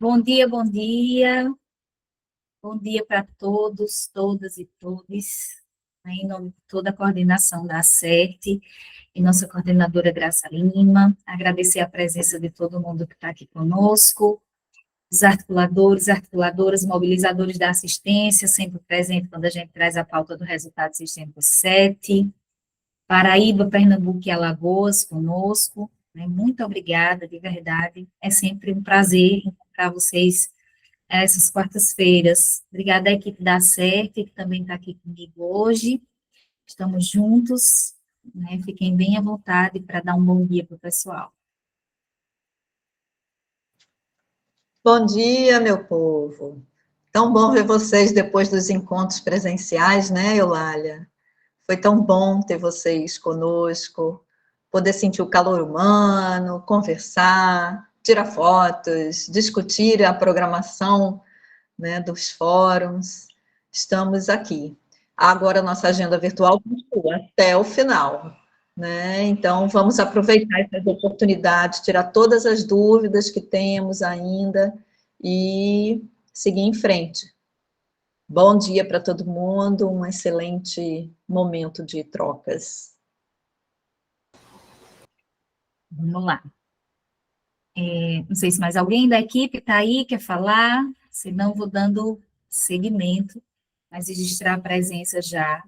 Bom dia, bom dia. Bom dia para todos, todas e todos. Em nome de toda a coordenação da ACERT e nossa coordenadora Graça Lima, agradecer a presença de todo mundo que está aqui conosco, os articuladores, articuladoras, mobilizadores da assistência, sempre presente quando a gente traz a pauta do resultado sistêmico 7, Paraíba, Pernambuco e Alagoas conosco, né? Muito obrigada, de verdade, é sempre um prazer encontrar vocês essas quartas-feiras. Obrigada à equipe da CERT, que também está aqui comigo hoje, estamos juntos, né? Fiquem bem à vontade para dar um bom dia para o pessoal. Bom dia, meu povo. Tão bom ver vocês depois dos encontros presenciais, né, Eulália? Foi tão bom ter vocês conosco, poder sentir o calor humano, conversar, tirar fotos, discutir a programação, né, dos fóruns. Estamos aqui. Agora, nossa agenda virtual continua até o final, né? Então, vamos aproveitar essas oportunidades, tirar todas as dúvidas que temos ainda e seguir em frente. Bom dia para todo mundo, um excelente momento de trocas. Vamos lá. Não sei se mais alguém da equipe está aí, quer falar, senão vou dando seguimento, mas registrar a presença já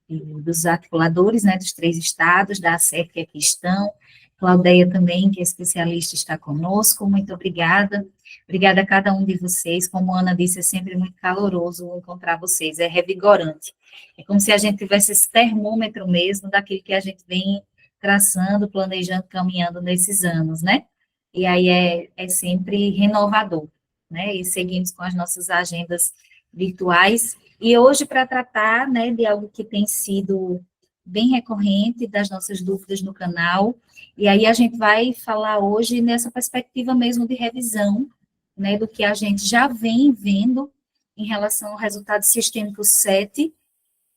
dos articuladores, né, dos 3 estados, da ACERT que aqui estão, Claudeia também, que é especialista, está conosco, muito obrigada. Obrigada a cada um de vocês, como a Ana disse, é sempre muito caloroso encontrar vocês, é revigorante. É como se a gente tivesse esse termômetro mesmo daquilo que a gente vem traçando, planejando, caminhando nesses anos, né? E aí é sempre renovador, né? E seguimos com as nossas agendas virtuais. E hoje, para tratar, né, de algo que tem sido bem recorrente, das nossas dúvidas no canal, e aí a gente vai falar hoje nessa perspectiva mesmo de revisão, né, do que a gente já vem vendo em relação ao resultado sistêmico 7,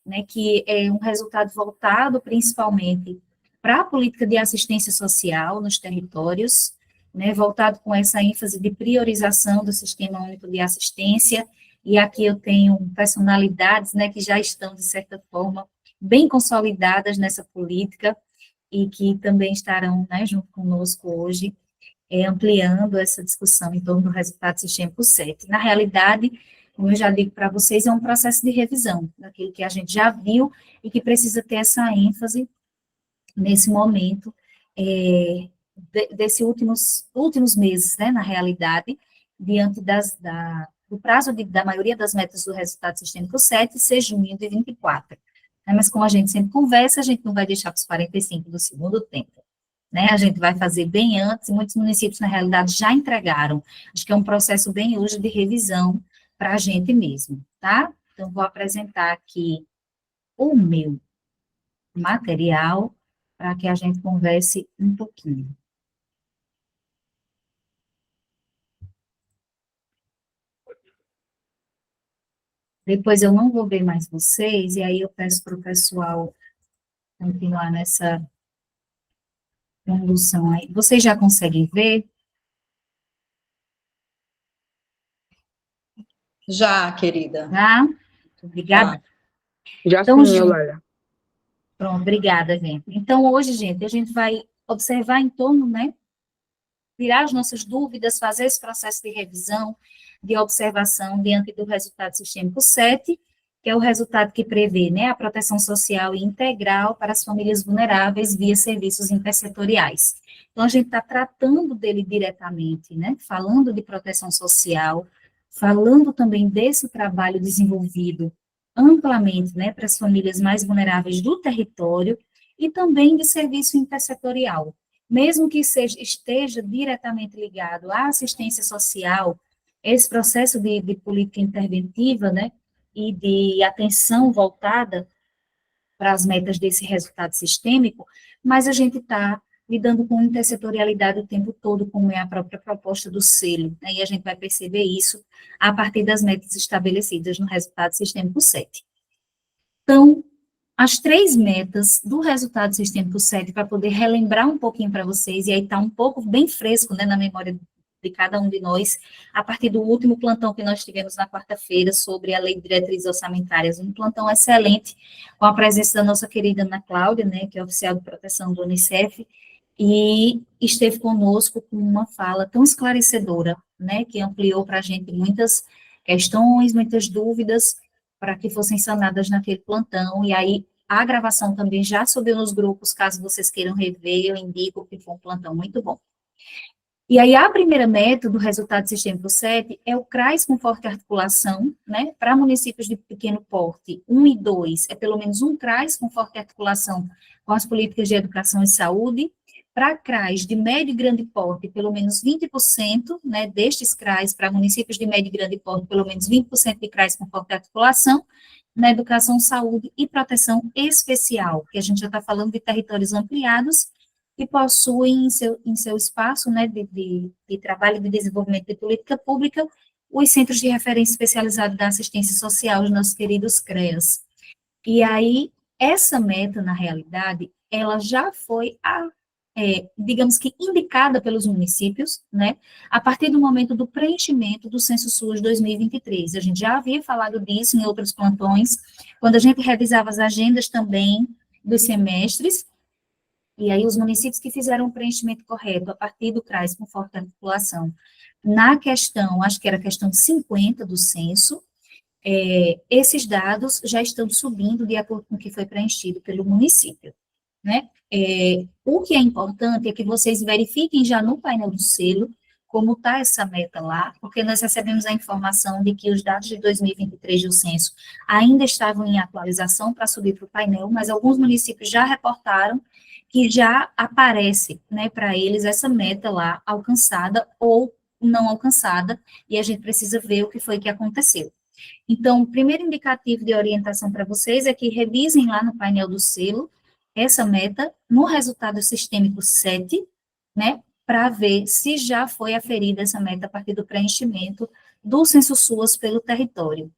né, que é um resultado voltado principalmente para a política de assistência social nos territórios, né, voltado com essa ênfase de priorização do Sistema Único de Assistência, e aqui eu tenho personalidades, né, que já estão, de certa forma, bem consolidadas nessa política, e que também estarão, né, junto conosco hoje, ampliando essa discussão em torno do resultado sistêmico 7. Na realidade, como eu já digo para vocês, é um processo de revisão daquilo que a gente já viu e que precisa ter essa ênfase nesse momento, desses últimos meses, né, na realidade, diante do prazo da maioria das metas do resultado sistêmico 7 ser junho de 24. Mas como a gente sempre conversa, a gente não vai deixar para os 45 do segundo tempo. Né, a gente vai fazer bem antes, e muitos municípios, na realidade, já entregaram. Acho que é um processo bem hoje de revisão para a gente mesmo, tá? Então, vou apresentar aqui o meu material para que a gente converse um pouquinho. Depois eu não vou ver mais vocês, e aí eu peço para o pessoal continuar nessa condução aí. Vocês já conseguem ver? Já, querida. Tá? Obrigada. Já Então, sim, Eulália. pronto, obrigada, gente. Então, hoje, gente, a gente vai observar em torno, né, tirar as nossas dúvidas, fazer esse processo de revisão, de observação diante do resultado sistêmico 7, que é o resultado que prevê, né, a proteção social integral para as famílias vulneráveis via serviços intersetoriais. Então, a gente está tratando dele diretamente, né, falando de proteção social, falando também desse trabalho desenvolvido amplamente, né, para as famílias mais vulneráveis do território, e também de serviço intersetorial. Mesmo que esteja diretamente ligado à assistência social, esse processo de política interventiva, né, e de atenção voltada para as metas desse resultado sistêmico, mas a gente está lidando com intersetorialidade o tempo todo, como é a própria proposta do selo, né, e a gente vai perceber isso a partir das metas estabelecidas no resultado sistêmico 7. Então, as 3 metas do resultado sistêmico 7, para poder relembrar um pouquinho para vocês, e aí está um pouco bem fresco, né, na memória de cada um de nós, a partir do último plantão que nós tivemos na quarta-feira sobre a Lei de Diretrizes Orçamentárias, um plantão excelente, com a presença da nossa querida Ana Cláudia, né, que é oficial de proteção do Unicef, e esteve conosco com uma fala tão esclarecedora, né, que ampliou para a gente muitas questões, muitas dúvidas, para que fossem sanadas naquele plantão, e aí a gravação também já subiu nos grupos, caso vocês queiram rever, eu indico que foi um plantão muito bom. E aí, a primeira meta do resultado sistêmico 7 é o CRAS com forte articulação, né? Para municípios de pequeno porte, 1 e 2, é pelo menos um CRAS com forte articulação com as políticas de educação e saúde. Para CRAS de médio e grande porte, pelo menos 20%, né, destes CRAS, para municípios de médio e grande porte, pelo menos 20% de CRAS com forte articulação, na educação, saúde e proteção especial, que a gente já está falando de territórios ampliados, que possuem em seu espaço, né, de trabalho de desenvolvimento de política pública, os centros de referência especializados da assistência social, os nossos queridos CREAS. E aí, essa meta, na realidade, ela já foi, digamos que, indicada pelos municípios, né, a partir do momento do preenchimento do Censo SUS 2023. A gente já havia falado disso em outros plantões, quando a gente revisava as agendas também dos semestres, e aí os municípios que fizeram o preenchimento correto a partir do CRAS com forte articulação, na questão, acho que era a questão 50 do censo, esses dados já estão subindo de acordo com o que foi preenchido pelo município, né? O que é importante é que vocês verifiquem já no painel do selo como está essa meta lá, porque nós recebemos a informação de que os dados de 2023 do censo ainda estavam em atualização para subir para o painel, mas alguns municípios já reportaram que já aparece, né, para eles essa meta lá alcançada ou não alcançada, e a gente precisa ver o que foi que aconteceu. Então, o primeiro indicativo de orientação para vocês é que revisem lá no painel do selo essa meta no resultado sistêmico 7, né, para ver se já foi aferida essa meta a partir do preenchimento do censo SUAS pelo território.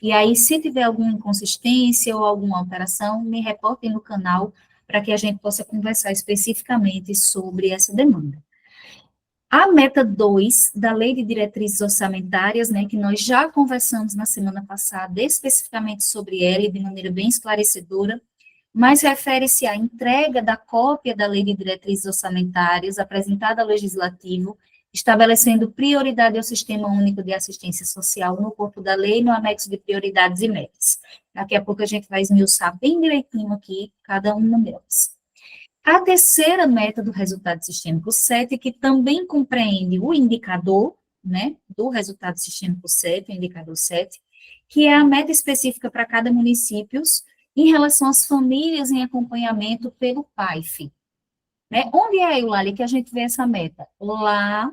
E aí, se tiver alguma inconsistência ou alguma alteração, me reportem no canal para que a gente possa conversar especificamente sobre essa demanda. A meta 2 da Lei de Diretrizes Orçamentárias, né, que nós já conversamos na semana passada especificamente sobre ela e de maneira bem esclarecedora, mas refere-se à entrega da cópia da Lei de Diretrizes Orçamentárias apresentada ao Legislativo, estabelecendo prioridade ao Sistema Único de Assistência Social no corpo da lei, no anexo de prioridades e metas. Daqui a pouco a gente vai esmiuçar bem direitinho aqui cada uma delas. A terceira meta do resultado sistêmico 7, que também compreende o indicador, né, do resultado sistêmico 7, o indicador 7, que é a meta específica para cada município em relação às famílias em acompanhamento pelo PAIF. Né? Onde é, Eulália, que a gente vê essa meta? Lá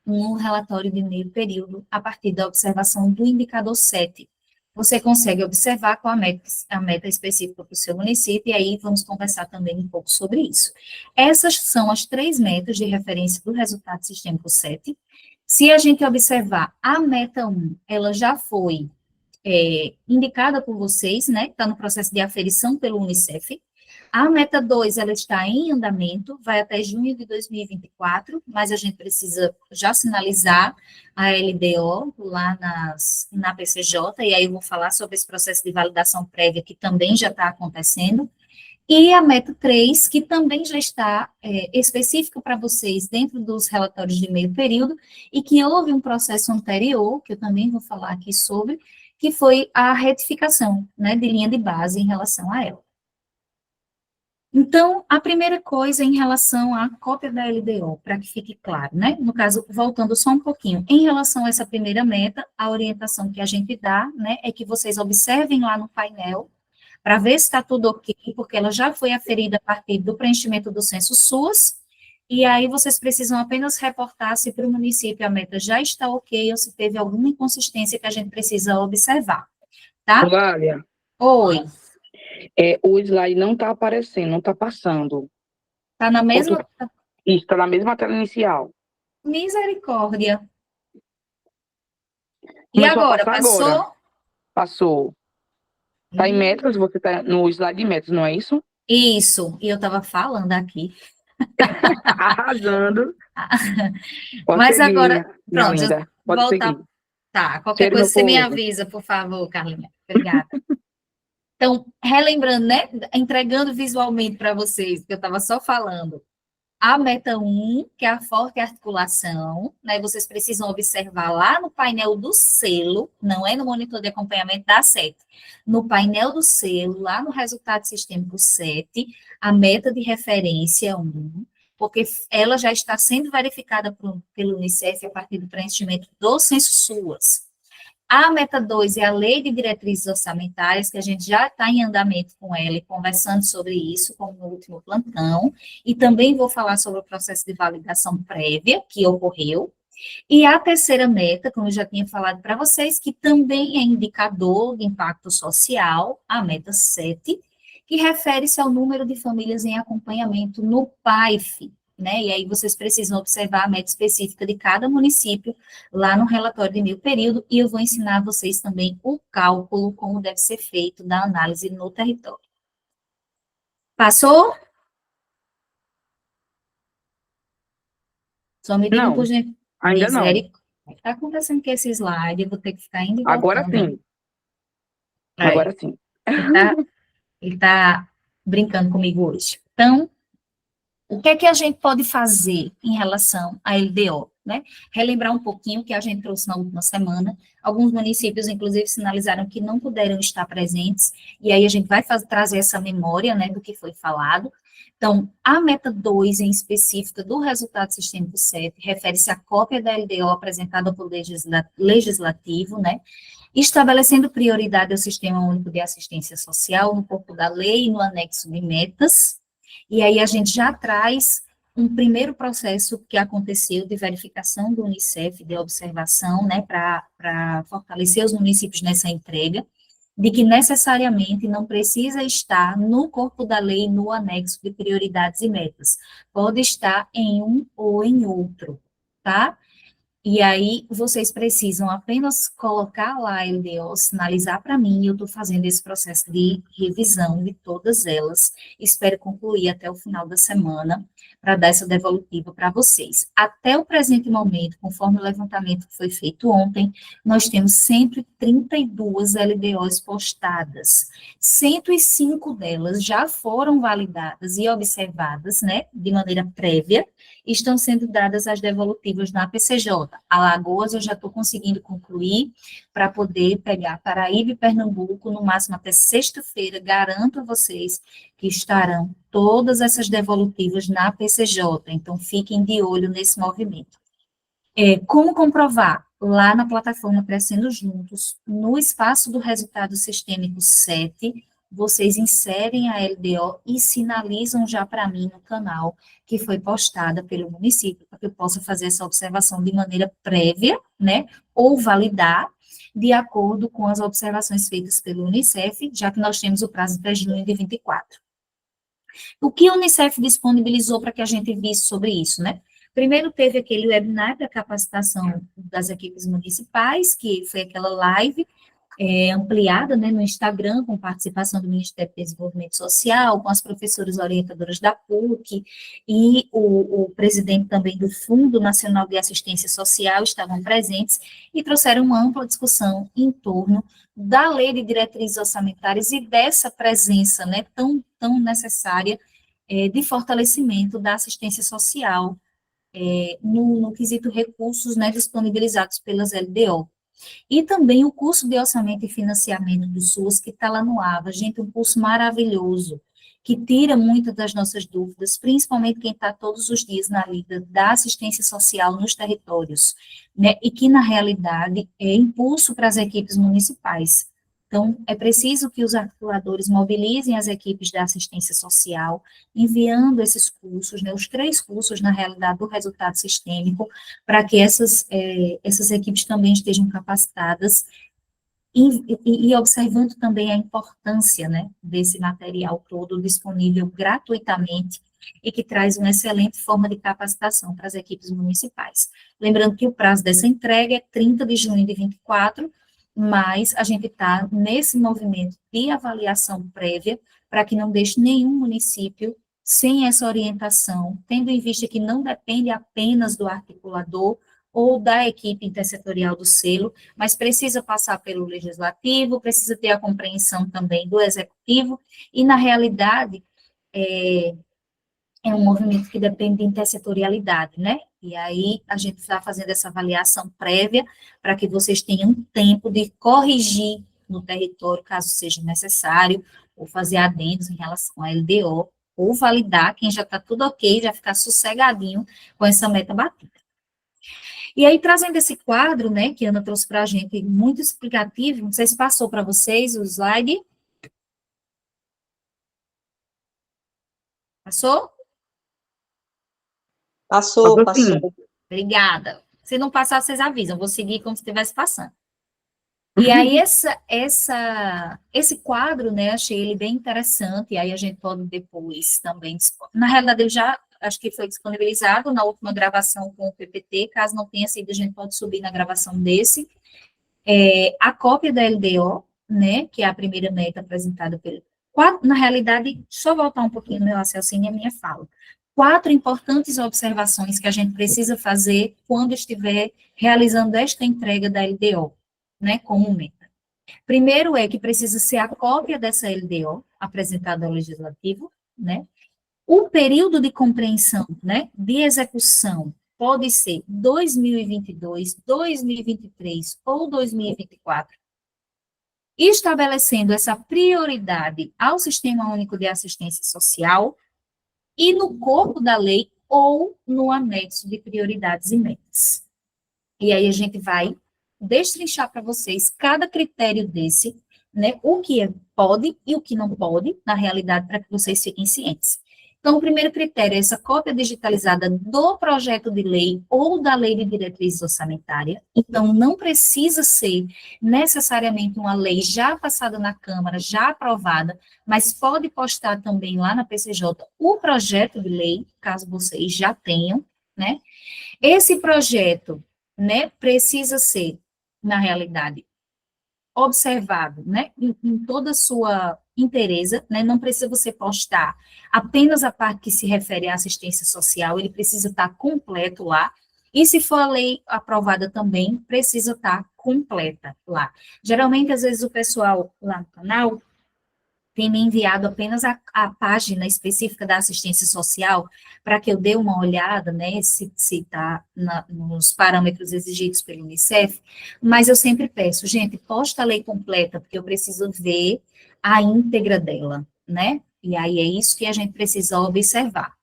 no relatório de meio período, a partir da observação do indicador 7. Você consegue observar qual a meta específica para o seu município, e aí vamos conversar também um pouco sobre isso. Essas são as 3 metas de referência do resultado sistêmico 7. Se a gente observar a meta 1, ela já foi indicada por vocês, né, está no processo de aferição pelo Unicef. A meta 2, ela está em andamento, vai até junho de 2024, mas a gente precisa já sinalizar a LDO lá na PCJ, e aí eu vou falar sobre esse processo de validação prévia que também já está acontecendo. E a meta 3, que também já está específica para vocês dentro dos relatórios de meio período, e que houve um processo anterior, que eu também vou falar aqui sobre, que foi a retificação, né, de linha de base em relação a ela. Então, a primeira coisa em relação à cópia da LDO, para que fique claro, né? No caso, voltando só um pouquinho, em relação a essa primeira meta, a orientação que a gente dá, né, é que vocês observem lá no painel, para ver se está tudo ok, porque ela já foi aferida a partir do preenchimento do censo SUS, e aí vocês precisam apenas reportar se para o município a meta já está ok, ou se teve alguma inconsistência que a gente precisa observar, tá? Eulália, Oi. o slide não está aparecendo, não está passando. Está na mesma... Isso, está na mesma tela inicial. Misericórdia. E Começou agora, a passar passou? agora. Passou. Está em metros, você está no slide de metros, não é isso? Isso, e eu estava falando aqui. Arrasando. Pode Mas seguir, agora, minha pronto, linda. Pode voltar. seguir. Tá, qualquer Cheiro, coisa meu você me povo. avisa, por favor, Carlinha. Obrigada. Então, relembrando, né? Entregando visualmente para vocês, que eu estava só falando. A meta 1, que é a forte articulação, né? Vocês precisam observar lá no painel do selo, não é no monitor de acompanhamento da 7. No painel do selo, lá no resultado sistêmico 7, a meta de referência 1, porque ela já está sendo verificada pelo Unicef a partir do preenchimento do censo SUAS. A meta 2 é a lei de diretrizes orçamentárias, que a gente já está em andamento com ela e conversando sobre isso, como no último plantão, e também vou falar sobre o processo de validação prévia que ocorreu. E a terceira meta, como eu já tinha falado para vocês, que também é indicador de impacto social, a meta 7, que refere-se ao número de famílias em acompanhamento no PAIF, né? E aí vocês precisam observar a meta específica de cada município lá no relatório de meio período, e eu vou ensinar vocês também o cálculo, como deve ser feito da análise no território. Passou? Só me digam por Não, gentileza. ainda não. O que está acontecendo com esse slide? Eu vou ter que ficar indo e Agora voltando. sim. É, Agora sim. ele tá brincando comigo hoje. Então, o que é que a gente pode fazer em relação à LDO, né? Relembrar um pouquinho o que a gente trouxe na última semana. Alguns municípios, inclusive, sinalizaram que não puderam estar presentes, e aí a gente vai trazer essa memória, né, do que foi falado. Então, a meta 2, em específica, do resultado sistêmico 7, refere-se à cópia da LDO apresentada pelo legislativo, né, estabelecendo prioridade ao Sistema Único de Assistência Social no corpo da lei e no anexo de metas. E aí a gente já traz um primeiro processo que aconteceu de verificação do Unicef, de observação, né, para fortalecer os municípios nessa entrega, de que necessariamente não precisa estar no corpo da lei, no anexo de prioridades e metas. Pode estar em um ou em outro, tá? E aí, vocês precisam apenas colocar lá a LDO, sinalizar para mim, e eu estou fazendo esse processo de revisão de todas elas. Espero concluir até o final da semana, para dar essa devolutiva para vocês. Até o presente momento, conforme o levantamento que foi feito ontem, nós temos 132 LDOs postadas. 105 delas já foram validadas e observadas, né, de maneira prévia, estão sendo dadas as devolutivas na PCJ. Alagoas eu já estou conseguindo concluir para poder pegar Paraíba e Pernambuco no máximo até sexta-feira. Garanto a vocês que estarão todas essas devolutivas na PCJ, então fiquem de olho nesse movimento. Como comprovar? Lá na plataforma Crescendo Juntos, no espaço do resultado sistêmico 7, vocês inserem a LDO e sinalizam já para mim no canal que foi postada pelo município, para que eu possa fazer essa observação de maneira prévia, né, ou validar de acordo com as observações feitas pelo Unicef, já que nós temos o prazo até junho de 24. O que o Unicef disponibilizou para que a gente visse sobre isso, né? Primeiro teve aquele webinar da capacitação das equipes municipais, que foi aquela live ampliada, né, no Instagram, com participação do Ministério do Desenvolvimento Social, com as professoras orientadoras da PUC, e o presidente também do Fundo Nacional de Assistência Social estavam presentes e trouxeram uma ampla discussão em torno da lei de diretrizes orçamentárias e dessa presença, né, tão necessária de fortalecimento da assistência social no quesito recursos, né, disponibilizados pelas LDO. E também o curso de orçamento e financiamento do SUS, que está lá no AVA, gente, um curso maravilhoso, que tira muitas das nossas dúvidas, principalmente quem está todos os dias na lida da assistência social nos territórios, né, e que, na realidade, é impulso para as equipes municipais. Então, é preciso que os articuladores mobilizem as equipes da assistência social, enviando esses cursos, né, os 3 cursos, na realidade, do resultado sistêmico, para que essas equipes também estejam capacitadas e observando também a importância, né, desse material todo disponível gratuitamente e que traz uma excelente forma de capacitação para as equipes municipais. Lembrando que o prazo dessa entrega é 30 de junho de 24, mas a gente está nesse movimento de avaliação prévia para que não deixe nenhum município sem essa orientação, tendo em vista que não depende apenas do articulador ou da equipe intersetorial do selo, mas precisa passar pelo legislativo, precisa ter a compreensão também do executivo, e, na realidade, é um movimento que depende de intersetorialidade, né? E aí a gente está fazendo essa avaliação prévia para que vocês tenham tempo de corrigir no território, caso seja necessário, ou fazer adendos em relação à LDO, ou validar quem já está tudo ok, já ficar sossegadinho com essa meta batida. E aí, trazendo esse quadro, né, que a Ana trouxe para a gente, muito explicativo, não sei se passou para vocês o slide. Passou? Passou. Sim. Obrigada. Se não passar, vocês avisam, vou seguir como se estivesse passando. E aí, esse quadro, né, achei ele bem interessante, e aí a gente pode depois também, na realidade, ele já, acho que foi disponibilizado na última gravação com o PPT, caso não tenha sido, a gente pode subir na gravação desse, a cópia da LDO, né, que é a primeira meta apresentada pelo, na realidade, só voltar um pouquinho no meu raciocínio e a minha fala. 4 importantes observações que a gente precisa fazer quando estiver realizando esta entrega da LDO, né, como meta. Primeiro é que precisa ser a cópia dessa LDO apresentada ao legislativo, né? O período de compreensão, né, de execução pode ser 2022, 2023 ou 2024, estabelecendo essa prioridade ao Sistema Único de Assistência Social e no corpo da lei ou no anexo de prioridades e metas. E aí a gente vai destrinchar para vocês cada critério desse, né, o que pode e o que não pode, na realidade, para que vocês fiquem cientes. Então, o primeiro critério é essa cópia digitalizada do projeto de lei ou da lei de diretriz orçamentária. Então, não precisa ser necessariamente uma lei já passada na Câmara, já aprovada, mas pode postar também lá na PCJ o projeto de lei, caso vocês já tenham, né? Esse projeto, né, precisa ser, na realidade, observado, né, em toda a sua inteireza, né, não precisa você postar apenas a parte que se refere à assistência social, ele precisa estar completo lá, e se for a lei aprovada também, precisa estar completa lá. Geralmente, às vezes, o pessoal lá no canal tem me enviado apenas a página específica da assistência social, para que eu dê uma olhada, né, se está nos parâmetros exigidos pelo Unicef, mas eu sempre peço, gente, posta a lei completa, porque eu preciso ver a íntegra dela, né, e aí é isso que a gente precisa observar,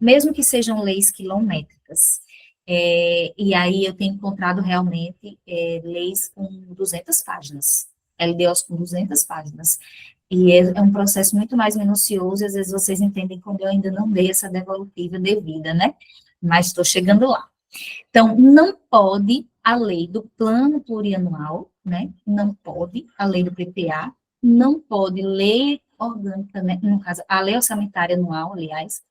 mesmo que sejam leis quilométricas. E aí eu tenho encontrado realmente leis com 200 páginas, LDOs com 200 páginas, e é um processo muito mais minucioso, e às vezes vocês entendem quando eu ainda não dei essa devolutiva devida, né? Mas estou chegando lá. Então, não pode a lei do plano plurianual, né? Não pode a lei do PPA, não pode lei orgânica, né? No caso, a lei orçamentária anual, aliás,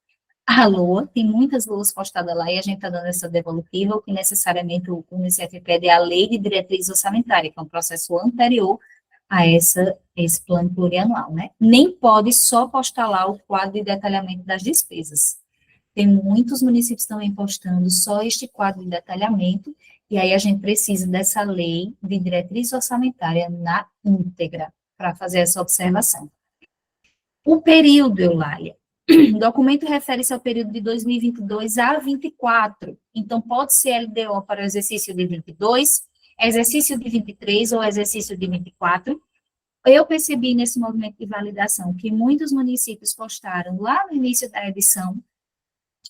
a LOA, tem muitas LOAs postadas lá e a gente está dando essa devolutiva, o que necessariamente o Unicef pede é a lei de diretriz orçamentária, que é um processo anterior a esse plano plurianual, né? Nem pode só postar lá o quadro de detalhamento das despesas. Tem muitos municípios também postando só este quadro de detalhamento, e aí a gente precisa dessa lei de diretriz orçamentária na íntegra, para fazer essa observação. O período, Eulália, o documento refere-se ao período de 2022 a 2024, então pode ser LDO para o exercício de 22, exercício de 23 ou exercício de 24, eu percebi nesse movimento de validação que muitos municípios postaram lá no início da edição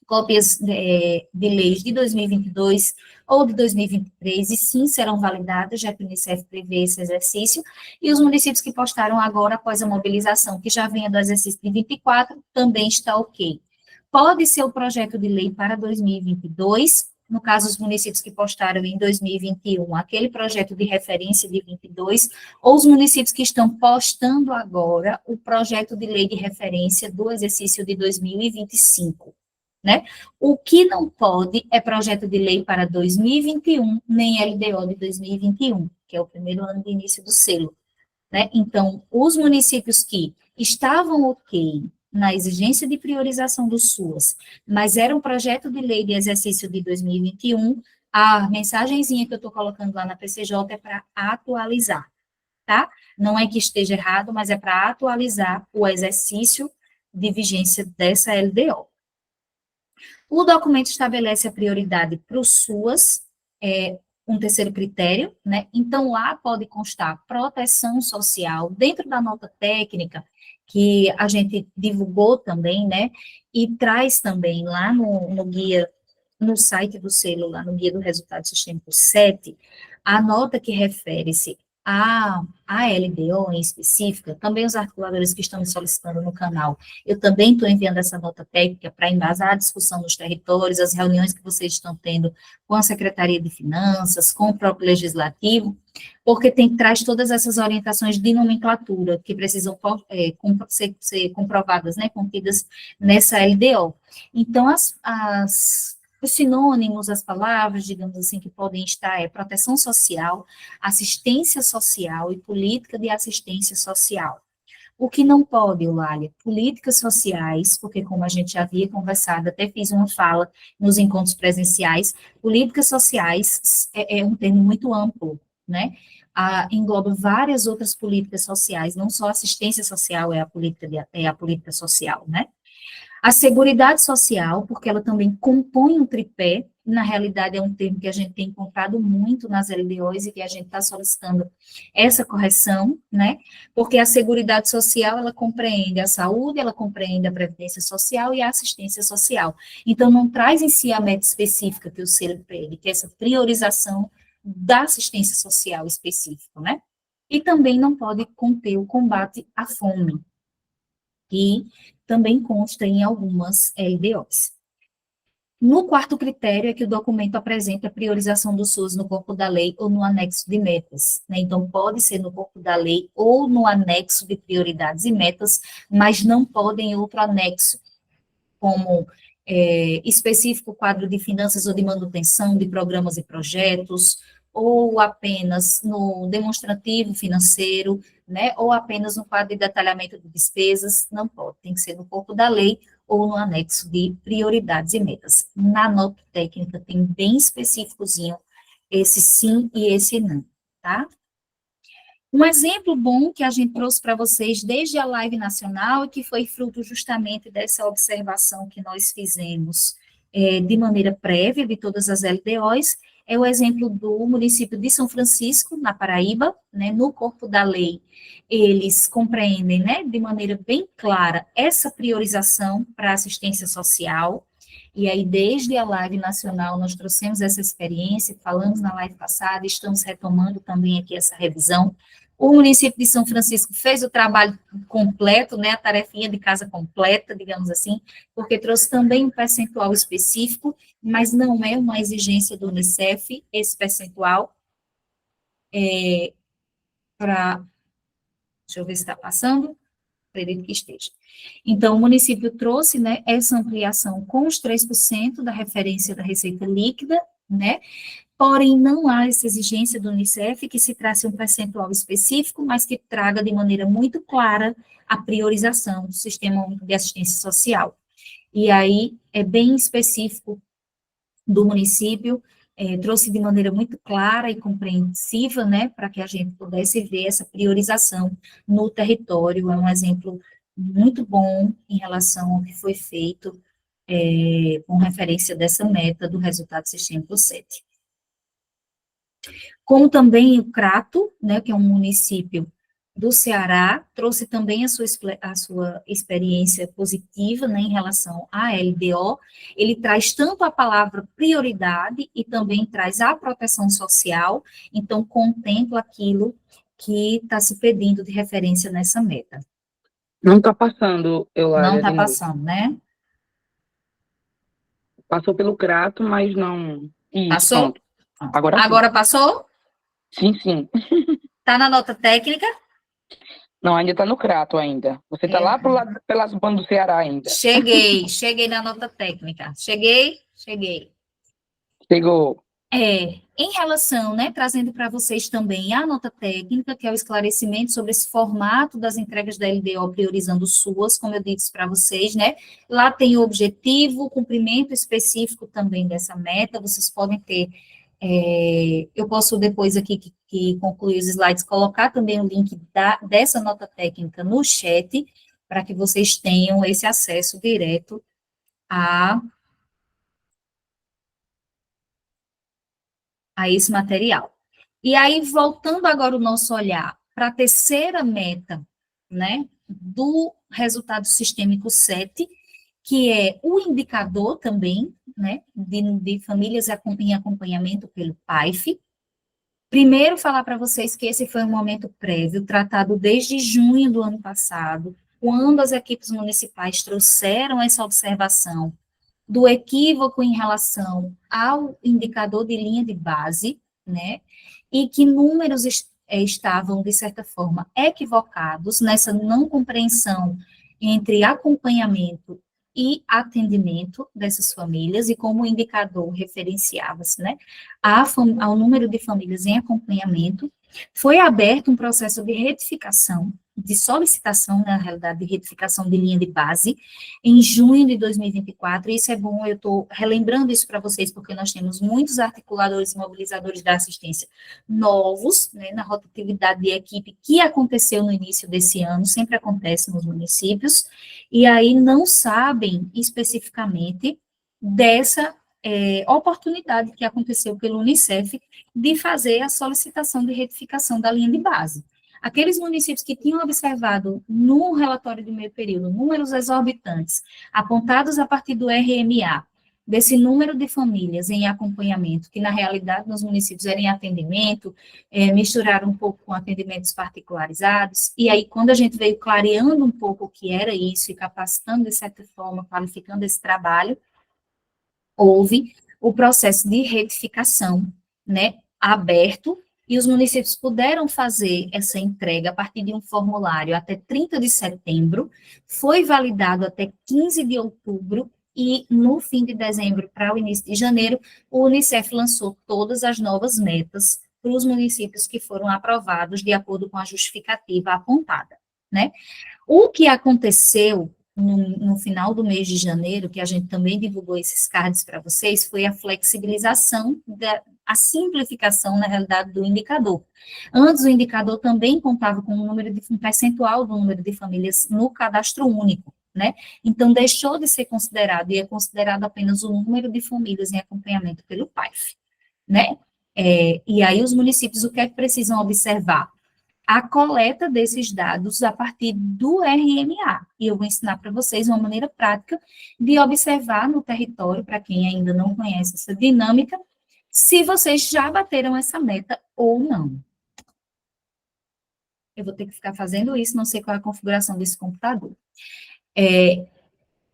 cópias de leis de 2022 ou de 2023, e sim serão validadas, já que o Unicef prevê esse exercício, e os municípios que postaram agora, após a mobilização, que já venha do exercício de 24, também está ok. Pode ser o projeto de lei para 2022, no caso, os municípios que postaram em 2021, aquele projeto de referência de 22, ou os municípios que estão postando agora o projeto de lei de referência do exercício de 2025, né? O que não pode é projeto de lei para 2021, nem LDO de 2021, que é o primeiro ano de início do selo, né? Então, os municípios que estavam ok, na exigência de priorização do SUAS, mas era um projeto de lei de exercício de 2021, a mensagenzinha que eu estou colocando lá na PCJ é para atualizar, tá? Não é que esteja errado, mas é para atualizar o exercício de vigência dessa LDO. O documento estabelece a prioridade para o SUAS, um terceiro critério, né? Então, lá pode constar proteção social, dentro da nota técnica, que a gente divulgou também, né? E traz também lá no guia, no site do selo, lá no guia do resultado sistêmico 7, a nota que refere-se à LDO em específica, também os articuladores que estão me solicitando no canal, eu também estou enviando essa nota técnica para embasar a discussão nos territórios, as reuniões que vocês estão tendo com a Secretaria de Finanças, com o próprio Legislativo, porque traz todas essas orientações de nomenclatura que precisam ser comprovadas, né, contidas nessa LDO. Então, os sinônimos, as palavras, digamos assim, que podem estar proteção social, assistência social e política de assistência social. O que não pode, Eulália, políticas sociais, porque como a gente já havia conversado, até fiz uma fala nos encontros presenciais, políticas sociais é um termo muito amplo, né? Engloba várias outras políticas sociais, não só assistência social é a política social, né? A Seguridade Social, porque ela também compõe um tripé, na realidade é um termo que a gente tem encontrado muito nas LDOs e que a gente está solicitando essa correção, né? Porque a Seguridade Social, ela compreende a saúde, ela compreende a Previdência Social e a assistência social. Então, não traz em si a meta específica que o selo pede, que é essa priorização da assistência social específica, né? E também não pode conter o combate à fome, que também consta em algumas LDOs. No quarto critério é que o documento apresenta a priorização do SUS no corpo da lei ou no anexo de metas, né? Então, pode ser no corpo da lei ou no anexo de prioridades e metas, mas não pode em outro anexo, como específico quadro de finanças ou de manutenção de programas e projetos, ou apenas no demonstrativo financeiro, né, ou apenas no quadro de detalhamento de despesas, não pode, tem que ser no corpo da lei ou no anexo de prioridades e metas. Na nota técnica tem bem específicozinho esse sim e esse não, tá? Um exemplo bom que a gente trouxe para vocês desde a live nacional e que foi fruto justamente dessa observação que nós fizemos de maneira prévia de todas as LDOs, é o exemplo do município de São Francisco, na Paraíba, né, no corpo da lei, eles compreendem, né, de maneira bem clara essa priorização para assistência social, e aí desde a live nacional nós trouxemos essa experiência, falamos na live passada, estamos retomando também aqui essa revisão. O município de São Francisco fez o trabalho completo, né, a tarefinha de casa completa, digamos assim, porque trouxe também um percentual específico, mas não é uma exigência do Unicef, esse percentual, deixa eu ver se está passando, acredito que esteja. Então, o município trouxe, né, essa ampliação com os 3% da referência da receita líquida, né, porém, não há essa exigência do Unicef que se trace um percentual específico, mas que traga de maneira muito clara a priorização do Sistema Único de Assistência Social. E aí, é bem específico do município, trouxe de maneira muito clara e compreensiva, né, para que a gente pudesse ver essa priorização no território. É um exemplo muito bom em relação ao que foi feito com referência dessa meta do resultado sistêmico 7. Como também o Crato, né, que é um município do Ceará, trouxe também a sua experiência positiva, né, em relação à LDO, ele traz tanto a palavra prioridade e também traz a proteção social, então contempla aquilo que está se pedindo de referência nessa meta. Não está passando, Eulália, Não está de novo. passando, né? Passou pelo Crato, mas não... Isso, Passou? pronto. Agora Passou? sim. Sim. Está na nota técnica? Não, ainda está no Crato ainda. Você está lá pelas bandas do Ceará ainda. Cheguei na nota técnica. Cheguei. Chegou. Em relação, né, trazendo para vocês também a nota técnica, que é o esclarecimento sobre esse formato das entregas da LDO priorizando suas, como eu disse para vocês, né, lá tem o objetivo, o cumprimento específico também dessa meta, vocês podem ter, eu posso depois aqui que concluir os slides, colocar também o link dessa nota técnica no chat, para que vocês tenham esse acesso direto a esse material. E aí, voltando agora o nosso olhar para a terceira meta, né, do resultado sistêmico 7, que é o indicador também, né, de famílias em acompanhamento pelo PAIF. Primeiro, falar para vocês que esse foi um momento prévio, tratado desde junho do ano passado, quando as equipes municipais trouxeram essa observação do equívoco em relação ao indicador de linha de base, né, e que números estavam, de certa forma, equivocados nessa não compreensão entre acompanhamento e atendimento dessas famílias, e como o indicador referenciava-se, né, ao número de famílias em acompanhamento, foi aberto um processo de retificação, de solicitação, na realidade, de retificação de linha de base, em junho de 2024, e isso é bom, eu estou relembrando isso para vocês, porque nós temos muitos articuladores e mobilizadores da assistência novos, né, na rotatividade de equipe que aconteceu no início desse ano, sempre acontece nos municípios, e aí não sabem especificamente dessa oportunidade que aconteceu pelo Unicef de fazer a solicitação de retificação da linha de base. Aqueles municípios que tinham observado no relatório de meio período números exorbitantes, apontados a partir do RMA, desse número de famílias em acompanhamento, que na realidade nos municípios era em atendimento, misturaram um pouco com atendimentos particularizados, e aí quando a gente veio clareando um pouco o que era isso e capacitando de certa forma, qualificando esse trabalho, houve o processo de retificação, né, aberto, e os municípios puderam fazer essa entrega a partir de um formulário até 30 de setembro, foi validado até 15 de outubro, e no fim de dezembro para o início de janeiro, o Unicef lançou todas as novas metas para os municípios que foram aprovados de acordo com a justificativa apontada, né? O que aconteceu no final do mês de janeiro, que a gente também divulgou esses cards para vocês, foi a flexibilização, a simplificação, na realidade, do indicador. Antes, o indicador também contava com um percentual do número de famílias no cadastro único, né? Então, deixou de ser considerado, e é considerado apenas o número de famílias em acompanhamento pelo PAIF, né? E aí, os municípios, o que é que precisam observar? A coleta desses dados a partir do RMA. E eu vou ensinar para vocês uma maneira prática de observar no território, para quem ainda não conhece essa dinâmica, se vocês já bateram essa meta ou não. Eu vou ter que ficar fazendo isso, não sei qual é a configuração desse computador.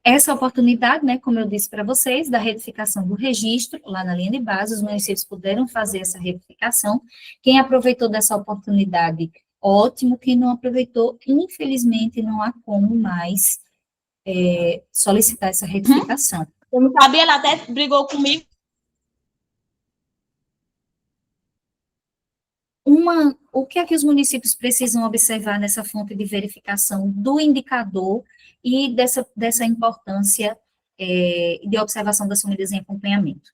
Essa oportunidade, né, como eu disse para vocês, da retificação do registro, lá na linha de base, os municípios puderam fazer essa retificação. Quem aproveitou dessa oportunidade, ótimo. Quem não aproveitou, infelizmente, não há como mais solicitar essa retificação. Eu não sabia, ela até brigou comigo. O que é que os municípios precisam observar nessa fonte de verificação do indicador e dessa importância de observação das famílias em acompanhamento?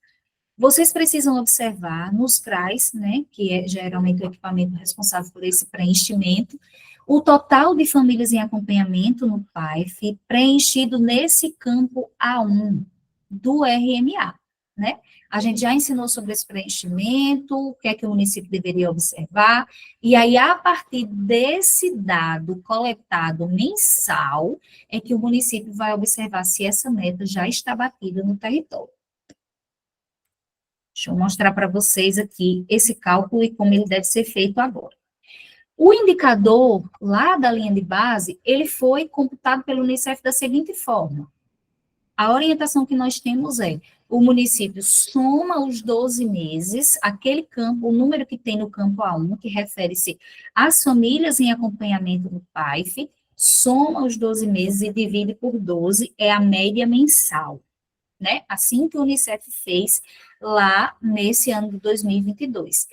Vocês precisam observar nos CRAs, né, que é geralmente o equipamento responsável por esse preenchimento, o total de famílias em acompanhamento no PAIF preenchido nesse campo A1 do RMA, né? A gente já ensinou sobre esse preenchimento, o que é que o município deveria observar, e aí, a partir desse dado coletado mensal, é que o município vai observar se essa meta já está batida no território. Deixa eu mostrar para vocês aqui esse cálculo e como ele deve ser feito agora. O indicador lá da linha de base, ele foi computado pelo Unicef da seguinte forma. A orientação que nós temos é, o município soma os 12 meses, aquele campo, o número que tem no campo A1, que refere-se às famílias em acompanhamento do PAIF, soma os 12 meses e divide por 12, é a média mensal. né? Assim que o Unicef fez lá nesse ano de 2022.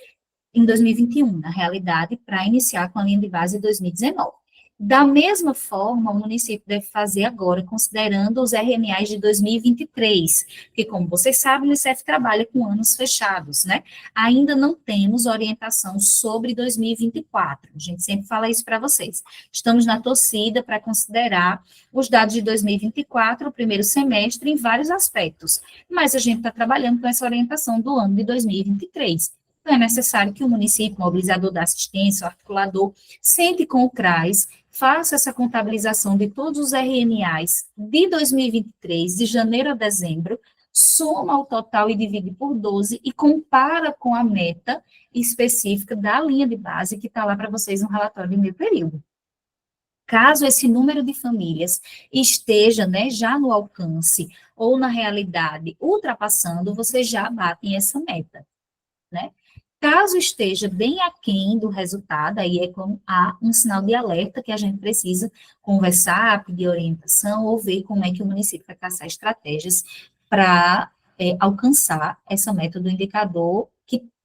Em 2021, na realidade, para iniciar com a linha de base de 2019. Da mesma forma, o município deve fazer agora, considerando os RNAs de 2023, porque, como vocês sabem, o Unicef trabalha com anos fechados, né? Ainda não temos orientação sobre 2024, a gente sempre fala isso para vocês. Estamos na torcida para considerar os dados de 2024, o primeiro semestre, em vários aspectos, mas a gente está trabalhando com essa orientação do ano de 2023. Então, é necessário que o município, mobilizador da assistência, o articulador, sente com o CRAS, faça essa contabilização de todos os RNAs de 2023, de janeiro a dezembro, soma o total e divide por 12 e compara com a meta específica da linha de base que está lá para vocês no relatório de meio período. Caso esse número de famílias esteja, né, já no alcance ou na realidade ultrapassando, vocês já batem essa meta, né? Caso esteja bem aquém do resultado, aí é como há um sinal de alerta que a gente precisa conversar, pedir orientação ou ver como é que o município vai caçar estratégias para alcançar essa meta do indicador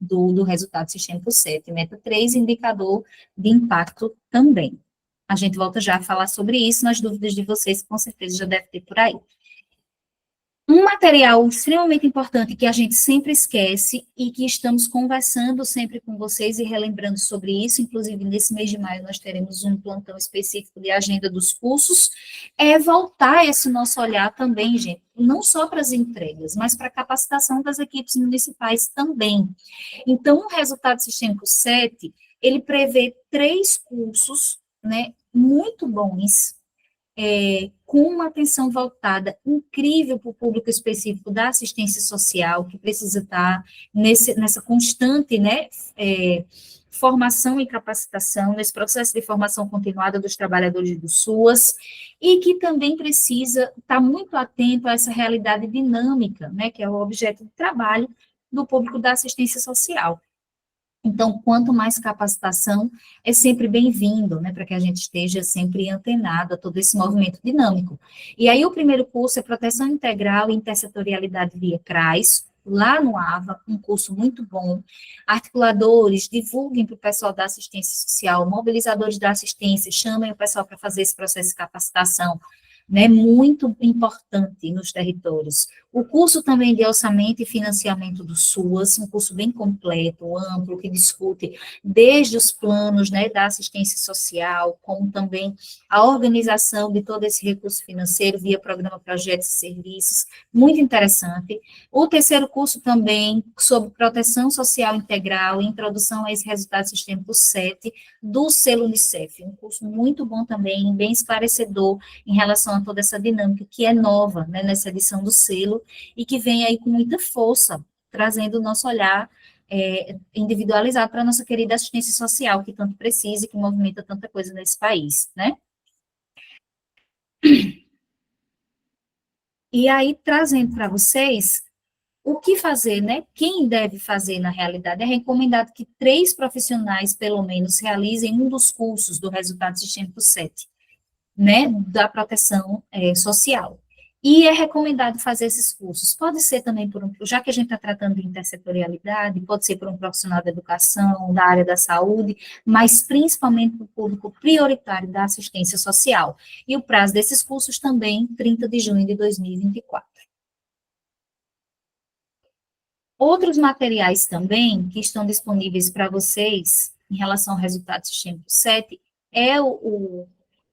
do resultado sistêmico 7, meta 3, indicador de impacto também. A gente volta já a falar sobre isso nas dúvidas de vocês, que com certeza já deve ter por aí. Um material extremamente importante que a gente sempre esquece e que estamos conversando sempre com vocês e relembrando sobre isso, inclusive nesse mês de maio nós teremos um plantão específico de agenda dos cursos, é voltar esse nosso olhar também, gente, não só para as entregas, mas para a capacitação das equipes municipais também. Então, o resultado sistêmico 7, ele prevê 3 cursos, né, muito bons, com uma atenção voltada incrível para o público específico da assistência social, que precisa estar nessa constante, né, formação e capacitação, nesse processo de formação continuada dos trabalhadores do SUAS, e que também precisa estar muito atento a essa realidade dinâmica, né, que é o objeto de trabalho do público da assistência social. Então, quanto mais capacitação, é sempre bem-vindo, né, para que a gente esteja sempre antenado a todo esse movimento dinâmico. E aí, o primeiro curso é Proteção Integral e Intersetorialidade via CRAS, lá no AVA, um curso muito bom. Articuladores, divulguem para o pessoal da assistência social, mobilizadores da assistência, chamem o pessoal para fazer esse processo de capacitação, né, muito importante nos territórios. O curso também de orçamento e financiamento do SUAS, um curso bem completo, amplo, que discute desde os planos, né, da assistência social, como também a organização de todo esse recurso financeiro via programa Projetos e Serviços, muito interessante. O terceiro curso também sobre proteção social integral e introdução a esse resultado sistêmico 7 do selo Unicef, um curso muito bom também, bem esclarecedor em relação a toda essa dinâmica que é nova, né, nessa edição do selo, e que vem aí com muita força, trazendo o nosso olhar individualizado para a nossa querida assistência social, que tanto precisa e que movimenta tanta coisa nesse país, né? E aí, trazendo para vocês o que fazer, né? Quem deve fazer na realidade? É recomendado que 3 profissionais, pelo menos, realizem um dos cursos do resultado sistêmico 7, né, da proteção social. E é recomendado fazer esses cursos. Pode ser também já que a gente está tratando de intersetorialidade, pode ser por um profissional da educação, da área da saúde, mas principalmente para o público prioritário da assistência social. E o prazo desses cursos também, 30 de junho de 2024. Outros materiais também que estão disponíveis para vocês em relação ao resultado sistêmico 7 é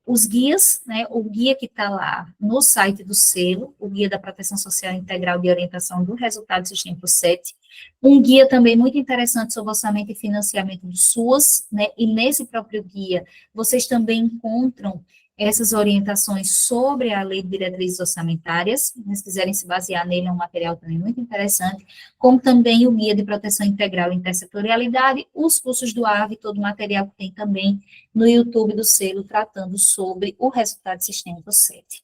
os guias, né, o guia que está lá no site do selo, o Guia da Proteção Social Integral de Orientação do Resultado Sistêmico 7, um guia também muito interessante sobre orçamento e financiamento do SUAS, né, e nesse próprio guia vocês também encontram essas orientações sobre a Lei de Diretrizes Orçamentárias, se vocês quiserem se basear nele, é um material também muito interessante, como também o Guia de Proteção Integral e Intersetorialidade, os cursos do AVE, todo o material que tem também no YouTube do selo, tratando sobre o resultado sistêmico 7.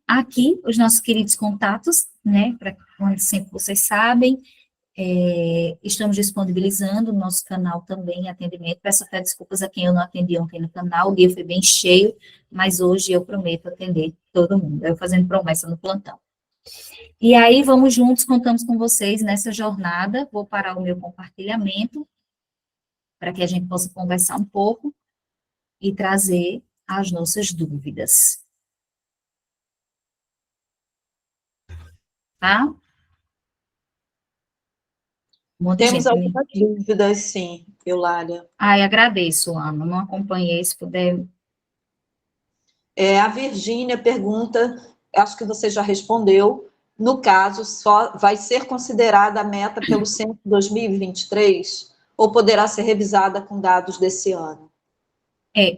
Aqui, os nossos queridos contatos, né, para onde sempre vocês sabem, Estamos disponibilizando no nosso canal também atendimento. Peço até desculpas a quem eu não atendi ontem no canal, o dia foi bem cheio, mas hoje eu prometo atender todo mundo. Eu fazendo promessa no plantão. E aí, vamos juntos, contamos com vocês nessa jornada. Vou parar o meu compartilhamento para que a gente possa conversar um pouco e trazer as nossas dúvidas. Tá? Um monte de Temos gente algumas dúvidas, sim, Eulália. Ai, agradeço, Ana. Não acompanhei, se puder. A Virgínia pergunta, acho que você já respondeu, no caso, só vai ser considerada a meta pelo censo 2023 ou poderá ser revisada com dados desse ano?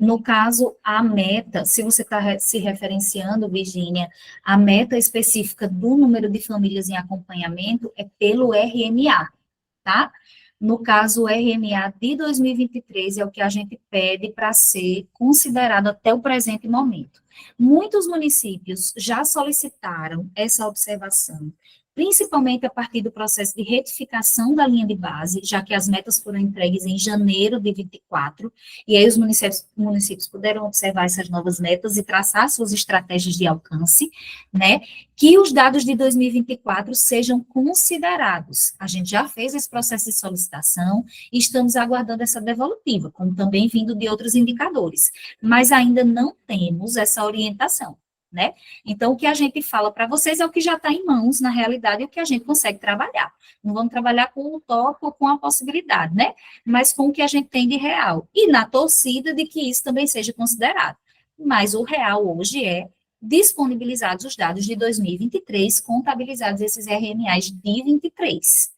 No caso, a meta, se você está se referenciando, Virgínia, a meta específica do número de famílias em acompanhamento é pelo RMA, tá? No caso, o RMA de 2023 é o que a gente pede para ser considerado até o presente momento. Muitos municípios já solicitaram essa observação, principalmente a partir do processo de retificação da linha de base, já que as metas foram entregues em janeiro de 24, e aí os municípios puderam observar essas novas metas e traçar suas estratégias de alcance, né? Que os dados de 2024 sejam considerados. A gente já fez esse processo de solicitação e estamos aguardando essa devolutiva, como também vindo de outros indicadores, mas ainda não temos essa orientação, né? Então, o que a gente fala para vocês é o que já está em mãos, na realidade, e o que a gente consegue trabalhar. Não vamos trabalhar com o tópico ou com a possibilidade, né? Mas com o que a gente tem de real. E na torcida de que isso também seja considerado. Mas o real hoje é disponibilizados os dados de 2023, contabilizados esses RMAs de 23,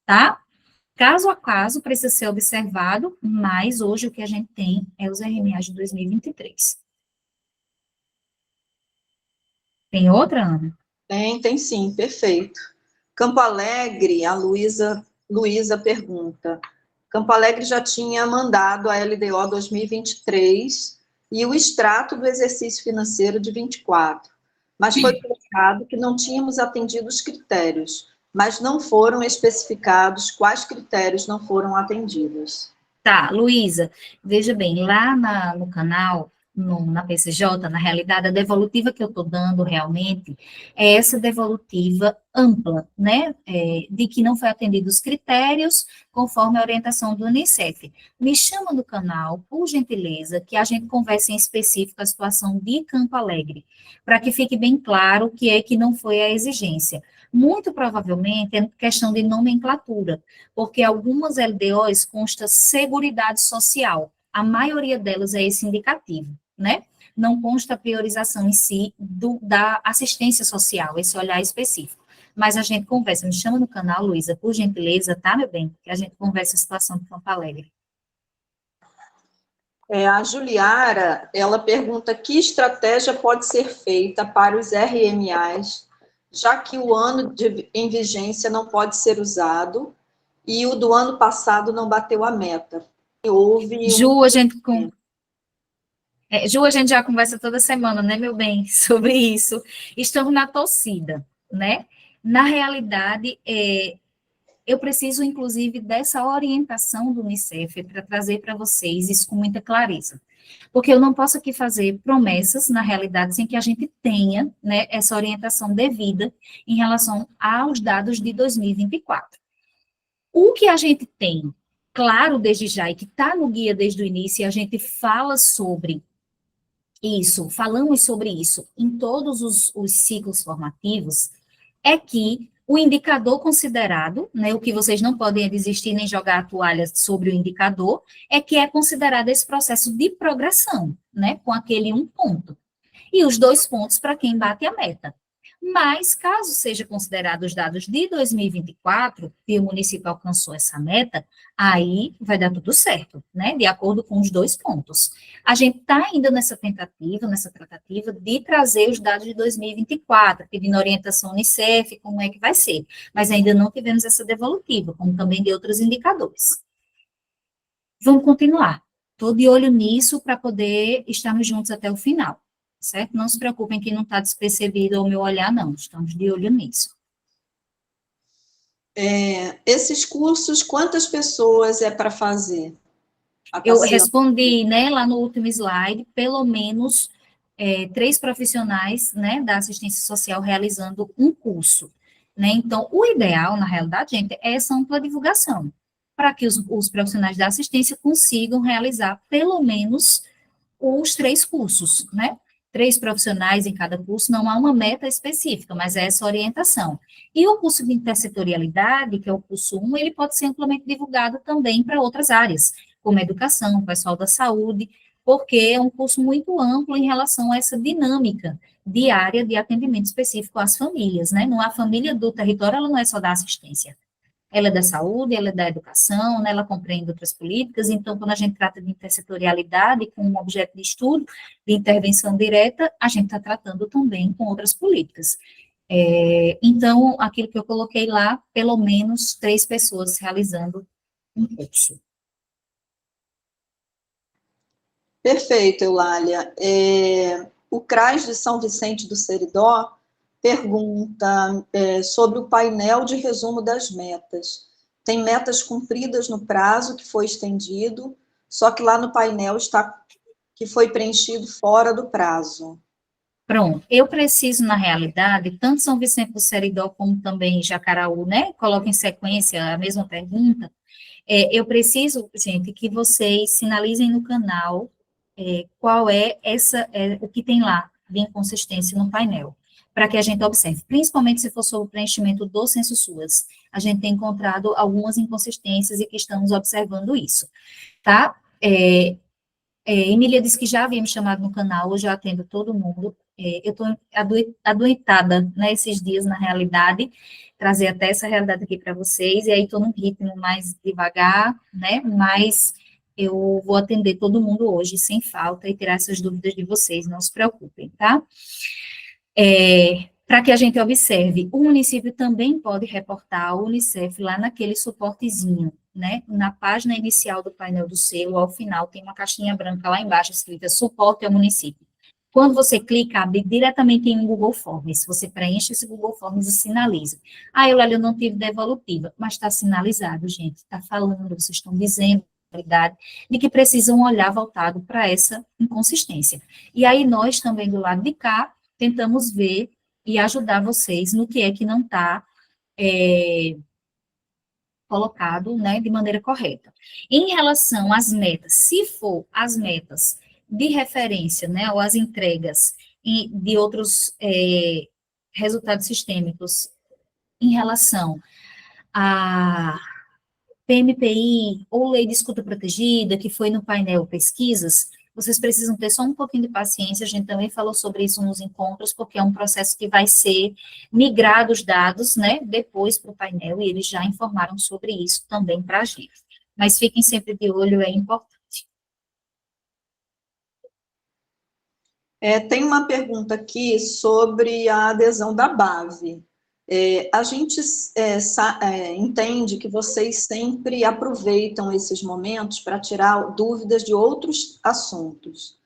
tá? Caso a caso, precisa ser observado, mas hoje o que a gente tem é os RMAs de 2023. Tem outra, Ana? Tem sim, perfeito. Campo Alegre, a Luísa pergunta. Campo Alegre já tinha mandado a LDO 2023 e o extrato do exercício financeiro de 24, mas foi colocado que não tínhamos atendido os critérios, mas não foram especificados quais critérios não foram atendidos. Tá, Luísa, veja bem, lá no canal, na PCJ, na realidade, a devolutiva que eu estou dando realmente é essa devolutiva ampla, né, de que não foi atendido os critérios conforme a orientação do Unicef. Me chama no canal, por gentileza, que a gente converse em específico a situação de Campo Alegre, para que fique bem claro o que é que não foi a exigência. Muito provavelmente é questão de nomenclatura, porque algumas LDOs consta Seguridade Social, a maioria delas é esse indicativo, né? Não consta a priorização em si da assistência social, esse olhar específico. Mas a gente conversa, me chama no canal, Luísa, por gentileza, tá, meu bem? Que a gente conversa a situação de Campo Alegre. A Juliara, ela pergunta que estratégia pode ser feita para os RMAs, já que o ano em vigência não pode ser usado e o do ano passado não bateu a meta. Ju, a gente já conversa toda semana, né, meu bem, sobre isso. Estamos na torcida, né? Na realidade, eu preciso, inclusive, dessa orientação do Unicef para trazer para vocês isso com muita clareza. Porque eu não posso aqui fazer promessas, na realidade, sem que a gente tenha, né, essa orientação devida em relação aos dados de 2024. O que a gente tem, claro, desde já, e que está no guia desde o início, e a gente fala sobre isso, falamos sobre isso em todos os ciclos formativos, é que o indicador considerado, né, o que vocês não podem desistir nem jogar a toalha sobre o indicador, é que é considerado esse processo de progressão, né, com aquele 1 ponto. E os 2 pontos para quem bate a meta. Mas, caso seja considerado os dados de 2024, e o município alcançou essa meta, aí vai dar tudo certo, né? De acordo com os 2 pontos. A gente está ainda nessa tratativa de trazer os dados de 2024, pedindo orientação Unicef, como é que vai ser. Mas ainda não tivemos essa devolutiva, como também de outros indicadores. Vamos continuar. Estou de olho nisso para poder estarmos juntos até o final. Certo? Não se preocupem que não está despercebido ao meu olhar, não. Estamos de olho nisso. Esses cursos, quantas pessoas é para fazer? Eu respondi, né, lá no último slide, pelo menos 3 profissionais, né, da assistência social realizando um curso, né? Então, o ideal, na realidade, gente, é essa ampla divulgação, para que os profissionais da assistência consigam realizar pelo menos os 3 cursos, né? 3 profissionais em cada curso, não há uma meta específica, mas é essa orientação. E o curso de intersetorialidade, que é o curso 1, ele pode ser amplamente divulgado também para outras áreas, como educação, pessoal da saúde, porque é um curso muito amplo em relação a essa dinâmica diária de atendimento específico às famílias, né? Não, a família do território, ela não é só da assistência, ela é da saúde, ela é da educação, né, ela compreende outras políticas, então, quando a gente trata de intersetorialidade com um objeto de estudo, de intervenção direta, a gente está tratando também com outras políticas. Então, aquilo que eu coloquei lá, pelo menos 3 pessoas realizando um curso. Perfeito, Eulália. O CRAS de São Vicente do Seridó pergunta sobre o painel de resumo das metas. Tem metas cumpridas no prazo que foi estendido, só que lá no painel está que foi preenchido fora do prazo. Pronto, eu preciso, na realidade, tanto São Vicente do Seridó como também Jacaraú, né, coloco em sequência a mesma pergunta, eu preciso, gente, que vocês sinalizem no canal qual é o que tem lá de inconsistência no painel, para que a gente observe, principalmente se for sobre o preenchimento do censo SUAS. A gente tem encontrado algumas inconsistências e que estamos observando isso, tá? Emília disse que já havia me chamado no canal, hoje eu atendo todo mundo. Eu estou adoentada, né, esses dias, na realidade, trazer até essa realidade aqui para vocês, e aí estou num ritmo mais devagar, né, mas eu vou atender todo mundo hoje, sem falta, e tirar essas dúvidas de vocês, não se preocupem, tá? Para que a gente observe, o município também pode reportar ao Unicef lá naquele suportezinho, né? Na página inicial do painel do selo, ao final, tem uma caixinha branca lá embaixo escrita suporte ao município. Quando você clica, abre diretamente em um Google Forms. Você preenche esse Google Forms e sinaliza. Eu não tive devolutiva, mas está sinalizado, gente. Está falando, vocês estão dizendo a verdade, de que precisam olhar voltado para essa inconsistência. E aí, nós também, do lado de cá, tentamos ver e ajudar vocês no que é que não está colocado, né, de maneira correta. Em relação às metas, se for as metas de referência, né, ou as entregas de outros resultados sistêmicos em relação a PMPI ou Lei de Escuta Protegida, que foi no painel Pesquisas, vocês precisam ter só um pouquinho de paciência, a gente também falou sobre isso nos encontros, porque é um processo que vai ser migrado os dados, né, depois para o painel, e eles já informaram sobre isso também para a gente. Mas fiquem sempre de olho, é importante. Tem uma pergunta aqui sobre a adesão da BAV. A gente entende que vocês sempre aproveitam esses momentos para tirar dúvidas de outros assuntos,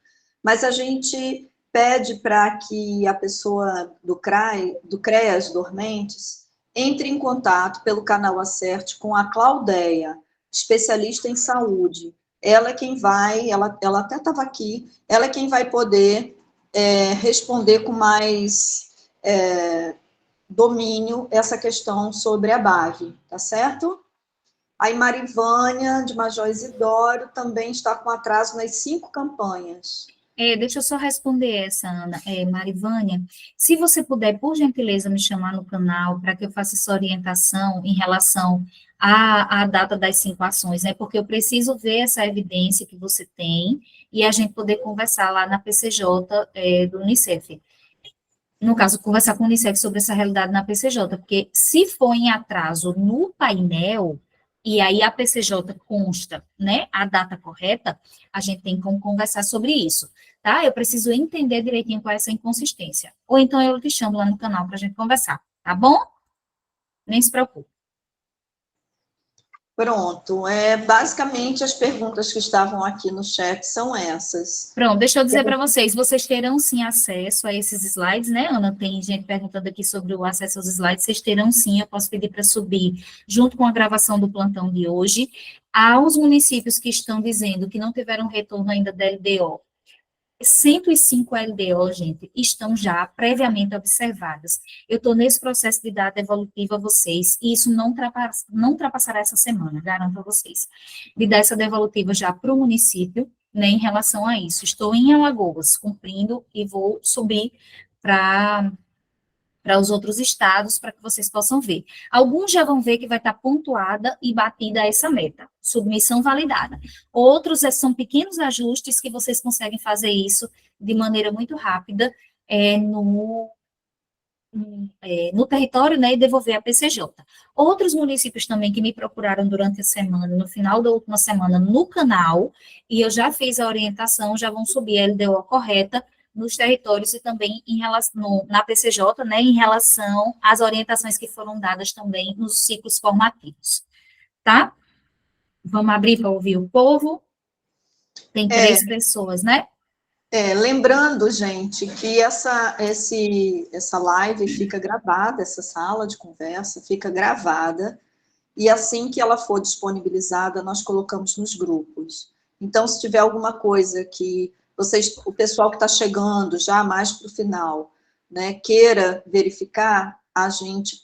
mas a gente pede para que a pessoa do CREAS Dormentes entre em contato pelo canal Acerte com a Claudeia, especialista em saúde. Ela é quem vai, ela até estava aqui, ela é quem vai poder responder com mais domínio essa questão sobre a BAV, tá certo? Aí Marivânia, de Major Isidoro, também está com atraso nas 5 campanhas. Deixa eu só responder essa, Ana. Marivânia, se você puder, por gentileza, me chamar no canal para que eu faça essa orientação em relação à data das 5 ações, né? Porque eu preciso ver essa evidência que você tem e a gente poder conversar lá na PCJ do Unicef. No caso, conversar com o Unicef sobre essa realidade na PCJ, porque se for em atraso no painel, e aí a PCJ consta, né, a data correta, a gente tem como conversar sobre isso, tá? Eu preciso entender direitinho qual é essa inconsistência. Ou então eu te chamo lá no canal para a gente conversar, tá bom? Nem se preocupe. Pronto, basicamente as perguntas que estavam aqui no chat são essas. Pronto, deixa eu dizer para vocês terão sim acesso a esses slides, né, Ana? Tem gente perguntando aqui sobre o acesso aos slides, vocês terão sim, eu posso pedir para subir, junto com a gravação do plantão de hoje. Há os municípios que estão dizendo que não tiveram retorno ainda da LDO. 105 LDO, gente, estão já previamente observadas. Eu estou nesse processo de dar devolutiva a vocês, e isso não ultrapassará essa semana, garanto a vocês, de dar essa devolutiva já para o município, né, em relação a isso. Estou em Alagoas, cumprindo, e vou subir para os outros estados, para que vocês possam ver. Alguns já vão ver que vai estar pontuada e batida essa meta, submissão validada. Outros são pequenos ajustes que vocês conseguem fazer isso de maneira muito rápida no território, né, e devolver a PCJ. Outros municípios também que me procuraram durante a semana, no final da última semana, no canal, e eu já fiz a orientação, já vão subir a LDO correta, nos territórios e também na PCJ, né, em relação às orientações que foram dadas também nos ciclos formativos, tá? Vamos abrir para ouvir o povo? Tem 3 pessoas, né? Lembrando, gente, que essa live fica gravada, essa sala de conversa fica gravada, e assim que ela for disponibilizada, nós colocamos nos grupos. Então, se tiver alguma coisa que o pessoal que está chegando já mais para o final, né, queira verificar, a gente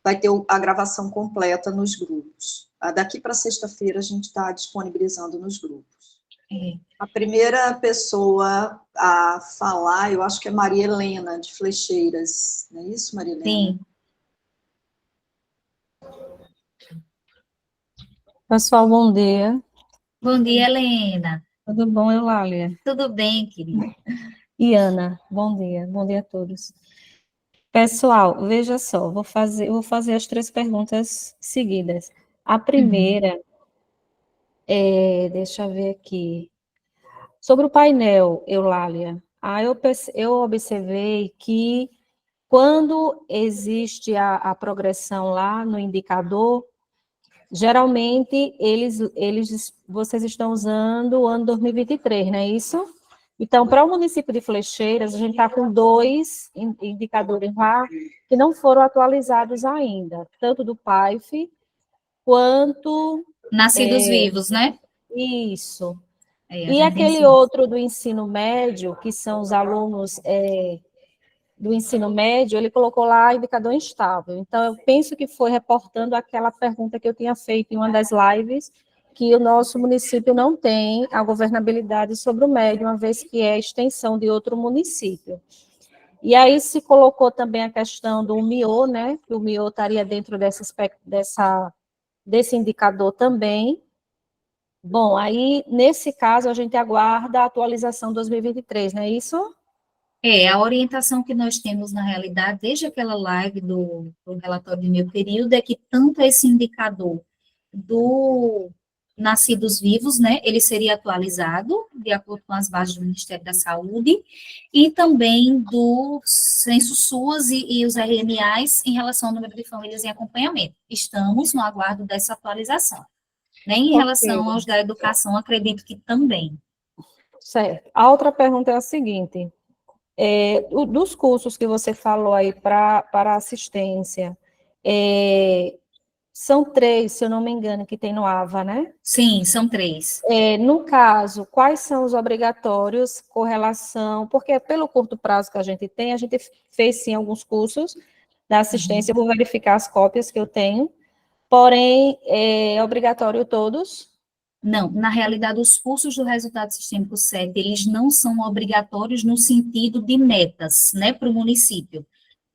vai ter a gravação completa nos grupos. Daqui para sexta-feira a gente está disponibilizando nos grupos. A primeira pessoa a falar, eu acho que é Maria Helena, de Flecheiras. Não é isso, Maria Helena? Sim. Pessoal, bom dia. Bom dia, Helena. Tudo bom, Eulália? Tudo bem, querida? E Ana, bom dia a todos. Pessoal, veja só, vou fazer as 3 perguntas seguidas. A primeira deixa eu ver aqui, sobre o painel, Eulália. Eu observei que quando existe a progressão lá no indicador, geralmente vocês estão usando o ano 2023, não é isso? Então, para o município de Flecheiras, a gente está com 2 indicadores lá que não foram atualizados ainda, tanto do PAIF quanto... Nascidos vivos, né? Isso. E aquele outro do ensino médio, que são os alunos do ensino médio, ele colocou lá indicador instável. Então, eu penso que foi reportando aquela pergunta que eu tinha feito em uma das lives, que o nosso município não tem a governabilidade sobre o médio, uma vez que é extensão de outro município. E aí se colocou também a questão do MIO, né, que o MIO estaria dentro desse indicador também. Bom, aí, nesse caso, a gente aguarda a atualização 2023, não é isso? A orientação que nós temos, na realidade, desde aquela live do relatório de meio período, é que tanto esse indicador do nascidos vivos, né, ele seria atualizado, de acordo com as bases do Ministério da Saúde, e também do censo SUAS e os RNAs em relação ao número de famílias em acompanhamento. Estamos no aguardo dessa atualização. Em relação aos da educação, acredito que também. Certo. A outra pergunta é a seguinte, dos cursos que você falou aí para assistência, são 3, se eu não me engano, que tem no AVA, né? Sim, são 3. No caso, quais são os obrigatórios com relação, porque pelo curto prazo que a gente tem, a gente fez sim alguns cursos da assistência, eu vou verificar as cópias que eu tenho, porém, é obrigatório todos? Não, na realidade, os cursos do Resultado Sistêmico 7, eles não são obrigatórios no sentido de metas, né, para o município.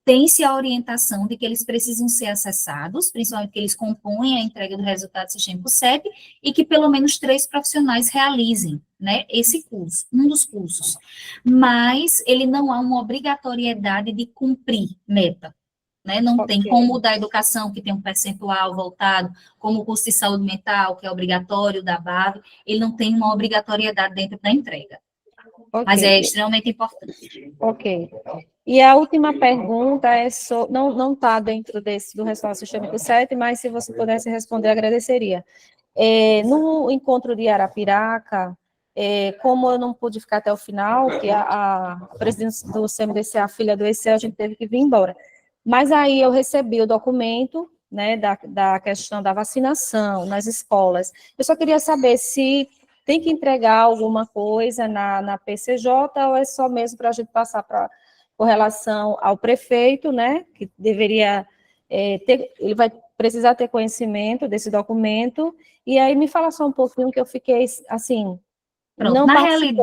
Tem-se a orientação de que eles precisam ser acessados, principalmente que eles compõem a entrega do Resultado Sistêmico 7, e que pelo menos 3 profissionais realizem, né, esse curso, um dos cursos. Mas ele não há uma obrigatoriedade de cumprir meta. Né? Não tem como o da educação, que tem um percentual voltado, como o curso de saúde mental, que é obrigatório, da BAV, ele não tem uma obrigatoriedade dentro da entrega. Mas é Ok, extremamente importante. ok. E a última pergunta não está dentro do restauro sistêmico 7, mas se você pudesse responder, agradeceria. No encontro de Arapiraca, como eu não pude ficar até o final, que a presidente do CMDC, a filha do EC, a gente teve que vir embora. Mas aí eu recebi o documento, né, da questão da vacinação nas escolas. Eu só queria saber se tem que entregar alguma coisa na PCJ ou é só mesmo para a gente passar com relação ao prefeito, né, que deveria ele vai precisar ter conhecimento desse documento, e aí me fala só um pouquinho que eu fiquei, assim, Pronto, não participei.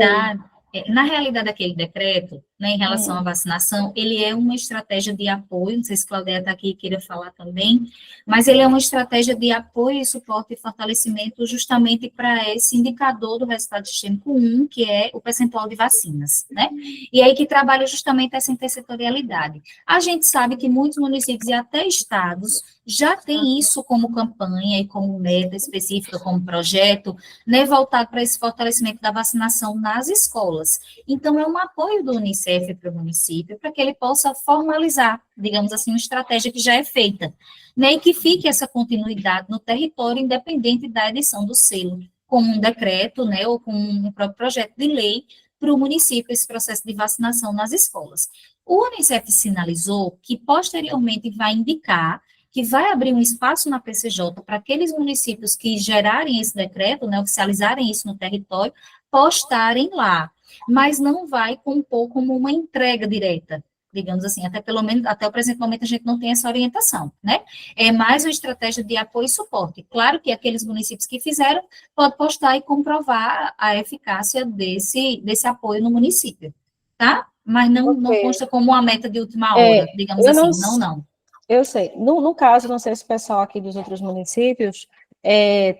na realidade, aquele decreto, né, em relação à vacinação, ele é uma estratégia de apoio, não sei se Claudia está aqui e queira falar também, mas ele é uma estratégia de apoio, suporte e fortalecimento justamente para esse indicador do resultado sistêmico 1, que é o percentual de vacinas, né? E aí que trabalha justamente essa intersetorialidade. A gente sabe que muitos municípios e até estados já têm isso como campanha e como meta específica, como projeto, né, voltado para esse fortalecimento da vacinação nas escolas. Então, é um apoio do Unicef para o município, para que ele possa formalizar, digamos assim, uma estratégia que já é feita, né, e que fique essa continuidade no território, independente da edição do selo, como um decreto, né, ou com um próprio projeto de lei para o município, esse processo de vacinação nas escolas. O Unicef sinalizou que, posteriormente, vai indicar que vai abrir um espaço na PCJ para aqueles municípios que gerarem esse decreto, né, oficializarem isso no território, postarem lá, mas não vai compor como uma entrega direta, digamos assim, até pelo menos, até o presente momento a gente não tem essa orientação, né? É mais uma estratégia de apoio e suporte. Claro que aqueles municípios que fizeram, pode postar e comprovar a eficácia desse apoio no município, tá? Mas não Ok. consta como uma meta de última hora, digamos Eu não, assim, não. eu sei. No caso, não sei se o pessoal aqui dos outros municípios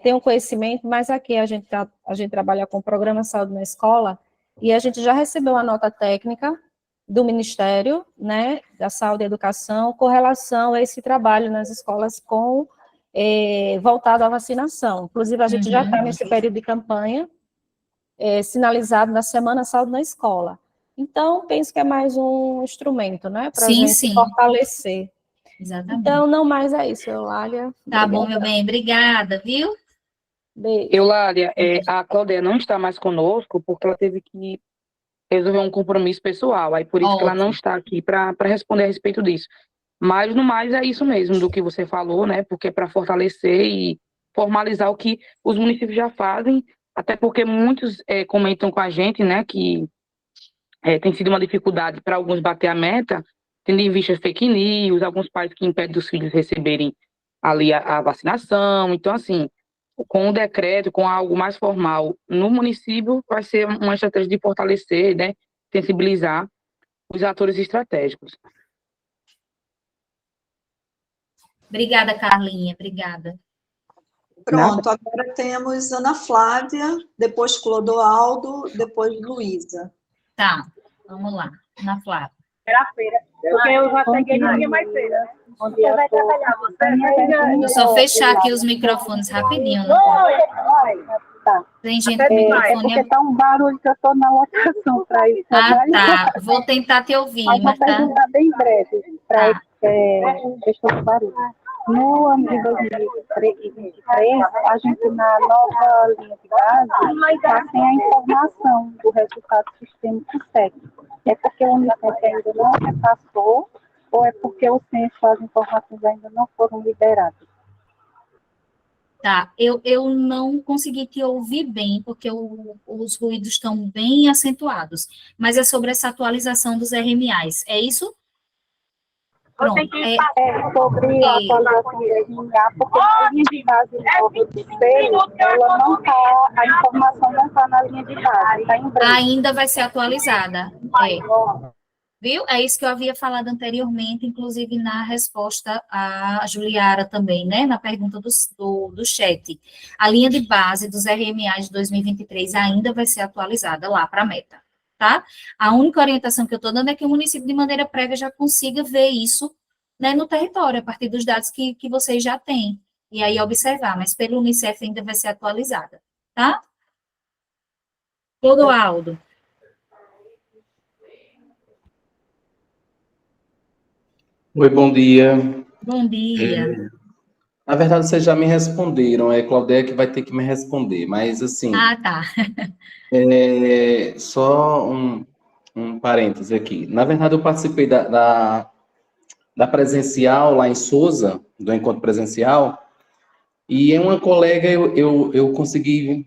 tem um conhecimento, mas aqui a gente trabalha com o Programa Saúde na Escola e a gente já recebeu a nota técnica do Ministério, né, da Saúde e Educação com relação a esse trabalho nas escolas voltado à vacinação. Inclusive, a gente já está nesse período de campanha sinalizado na Semana Saúde na Escola. Então, penso que é mais um instrumento, né, para a gente Sim, fortalecer. exatamente. Então, não mais é isso, Eulália. Tá bom, Obrigada. meu bem, obrigada, viu? Beijo. Eulália, a Claudia não está mais conosco porque ela teve que resolver um compromisso pessoal, aí por isso que ela não Ótimo. está aqui para responder a respeito disso. Mas, no mais, é isso mesmo do que você falou, né? Porque é para fortalecer e formalizar o que os municípios já fazem, até porque muitos comentam com a gente, né, que tem sido uma dificuldade para alguns bater a meta, tendo em vista fake news, alguns pais que impedem os filhos receberem ali a vacinação. Então, assim, com o decreto, com algo mais formal no município, vai ser uma estratégia de fortalecer, né, sensibilizar os atores estratégicos. Obrigada, Carlinha, obrigada. Pronto, agora temos Ana Flávia, depois Clodoaldo, depois Luísa. Tá, vamos lá, Ana Flávia. Porque eu já peguei no dia mais cedo. Você vai trabalhar, Vou só fechar aqui os microfones rapidinho. Né? Tá. Tem gente com o microfone. Porque tá um barulho que eu tô na locação para isso. Tá. Vou tentar te ouvir, Mas vou mas tá. perguntar bem breve para questão do barulho. No ano de 2023, a gente na nova linha de base está sem a informação do resultado sistêmico 7. É porque o Unicef ainda não repassou ou é porque o censo, as informações ainda não foram liberadas? Tá, eu não consegui te ouvir bem, porque os ruídos estão bem acentuados, mas é sobre essa atualização dos RMAs, é isso? Pronto, Sobre a atualização do RMA, porque na linha de base nova do selo, ela não está, a informação não está na linha de base, está em branco. ainda vai ser atualizada, viu? É isso que eu havia falado anteriormente, inclusive na resposta à Juliara também, né, na pergunta do chat. A linha de base dos RMAs de 2023 ainda vai ser atualizada lá para a meta, tá? A única orientação que eu estou dando é que o município, de maneira prévia, já consiga ver isso, né, no território, a partir dos dados que vocês já têm, e aí observar, mas pelo Unicef ainda vai ser atualizada, tá? Clodoaldo. Oi, bom dia. Bom dia. Na verdade, vocês já me responderam, é Claudete que vai ter que me responder, mas assim, Ah, tá. só um parêntese aqui. Na verdade, eu participei da presencial lá em Souza, do encontro presencial, e em uma colega eu consegui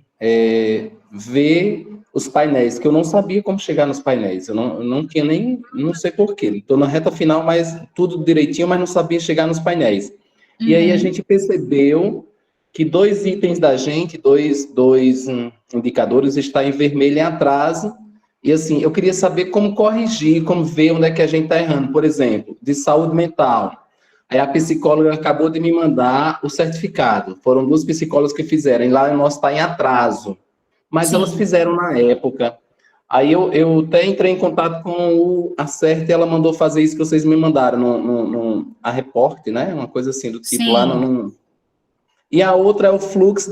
ver os painéis, que eu não sabia como chegar nos painéis, eu não tinha nem, não sei porquê, estou na reta final, mas tudo direitinho, mas não sabia chegar nos painéis. E aí a Uhum. gente percebeu que dois itens da gente, dois indicadores, está em vermelho em atraso, e assim, eu queria saber como corrigir, como ver onde é que a gente está errando, por exemplo, de saúde mental. Aí a psicóloga acabou de me mandar o certificado. Foram duas psicólogas que fizeram, e lá o nosso está em atraso. Mas elas Sim, fizeram na época. Aí eu até entrei em contato com o Acerte e ela mandou fazer isso que vocês me mandaram, a reporte, né? Uma coisa assim, do tipo lá sim. E a outra é o fluxo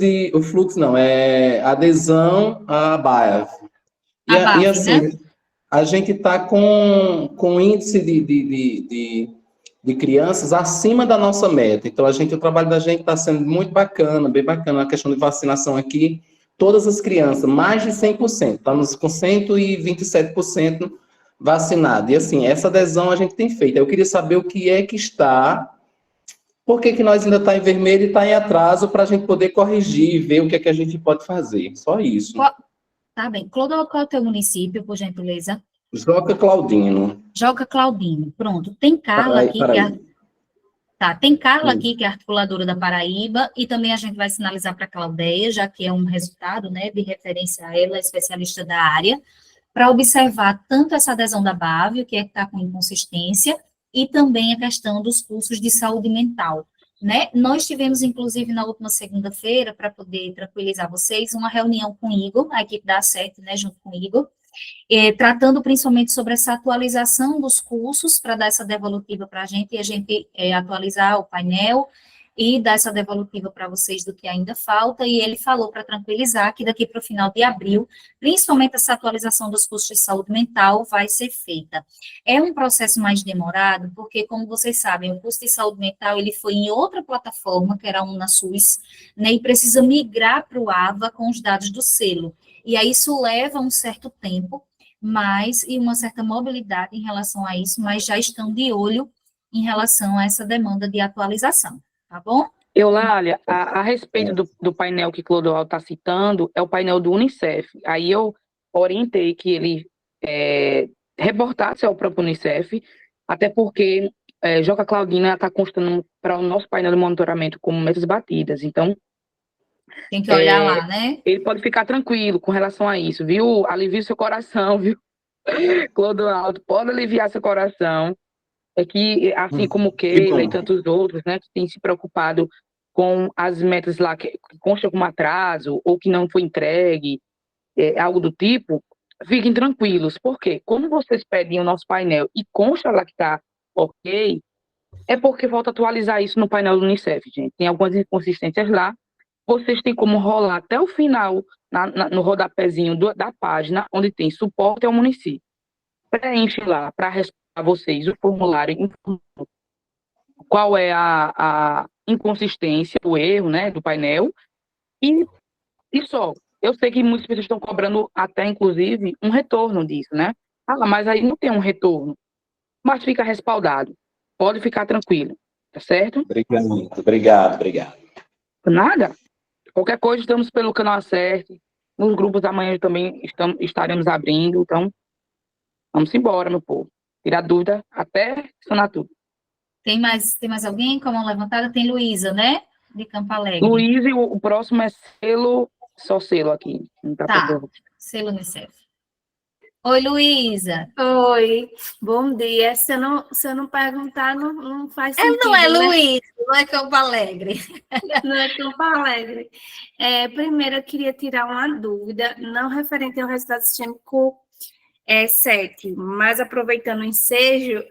não, é adesão à BAEV. A E BAV, né? assim, a gente está com índice de crianças acima da nossa meta. Então, o trabalho da gente está sendo muito bacana, bem bacana. A questão de vacinação aqui, todas as crianças, mais de 100%, estamos com 127% vacinado. E assim, essa adesão a gente tem feito. Eu queria saber o que é que está, por que que nós ainda está em vermelho e está em atraso, para a gente poder corrigir e ver o que é que a gente pode fazer. Só isso. Tá bem. Clodoaldo, qual é o teu município, por gentileza? Joca Claudino. Joca Claudino. Pronto. Tem Carla Peraí, aqui, peraí. tá, tem Carla aqui, que é articuladora da Paraíba, e também a gente vai sinalizar para a Claudeia, já que é um resultado, né, de referência a ela, especialista da área, para observar tanto essa adesão da BAV, o que é que está com inconsistência, e também a questão dos cursos de saúde mental, né? Nós tivemos, inclusive, na última segunda-feira, para poder tranquilizar vocês, uma reunião com o Igor, a equipe da ACET, né, junto com o Igor, tratando principalmente sobre essa atualização dos cursos, para dar essa devolutiva para a gente, e a gente atualizar o painel e dar essa devolutiva para vocês do que ainda falta, e ele falou para tranquilizar que daqui para o final de abril, principalmente essa atualização dos cursos de saúde mental vai ser feita. É um processo mais demorado, porque, como vocês sabem, o curso de saúde mental, ele foi em outra plataforma, que era a UnaSUS, né, e precisa migrar para o AVA com os dados do selo. E aí isso leva um certo tempo, e uma certa mobilidade em relação a isso, mas já estão de olho em relação a essa demanda de atualização, tá bom? Eulália, a respeito do painel que Clodoaldo está citando, é o painel do Unicef. Aí eu orientei que ele reportasse ao próprio Unicef, até porque Joca Claudina está constando para o nosso painel de monitoramento como metas batidas. Então, tem que olhar lá, né? Ele pode ficar tranquilo com relação a isso, viu? Alivie seu coração, viu? Clodoaldo, pode aliviar seu coração. É que, assim como Keila e tantos outros, né, que têm se preocupado com as metas lá que constam como atraso ou que não foi entregue, algo do tipo, fiquem tranquilos. Por quê? Como vocês pedem o nosso painel e consta lá que está ok, é porque falta atualizar isso no painel do Unicef, gente. Tem algumas inconsistências lá. Vocês têm como rolar até o final, no rodapézinho da página, onde tem suporte ao município. Preenche lá para responder a vocês o formulário informando qual é a inconsistência, o erro, né, do painel, e só. Eu sei que muitas pessoas estão cobrando até, inclusive, um retorno disso, né? Ah, mas aí não tem um retorno. Mas fica respaldado. Pode ficar tranquilo, tá certo? Obrigado. Nada. Qualquer coisa, estamos pelo canal Acerte. Nos grupos amanhã também estaremos abrindo. Então, vamos embora, meu povo. Tirar dúvida até sanar tudo. Tem mais alguém com a mão levantada? Tem Luísa, né? De Campo Alegre. Luiz, e o próximo é só selo aqui. Tá, selo Unicef. Oi, Luísa. Oi, bom dia. Se eu não perguntar, não faz sentido. Não é né? Luísa, não é Campo Alegre. Não é Campo Alegre. Primeiro, eu queria tirar uma dúvida, não referente ao resultado sistêmico 7, mas aproveitando o ensejo,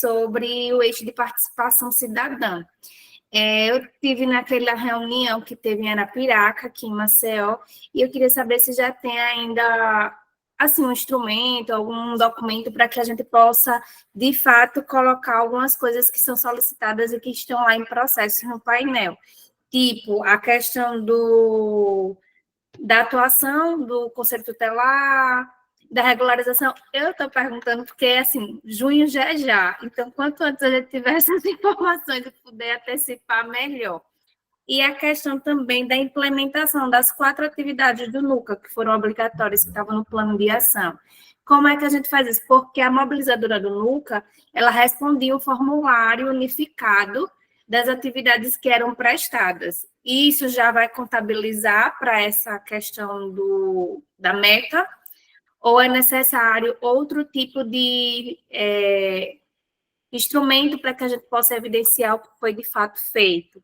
sobre o eixo de participação cidadã. Eu tive naquela reunião que teve em Arapiraca, aqui em Maceió, e eu queria saber se já tem ainda assim, um instrumento, algum documento para que a gente possa, de fato, colocar algumas coisas que são solicitadas e que estão lá em processo no painel. Tipo, a questão da atuação do Conselho Tutelar, da regularização. Eu estou perguntando porque, assim, junho já é já. Então, quanto antes a gente tiver essas informações e puder antecipar, melhor. E a questão também da implementação das 4 atividades do NUCA, que foram obrigatórias, que estavam no plano de ação. Como é que a gente faz isso? Porque a mobilizadora do NUCA, ela respondia um formulário unificado das atividades que eram prestadas. E isso já vai contabilizar para essa questão da meta, ou é necessário outro tipo de instrumento para que a gente possa evidenciar o que foi de fato feito?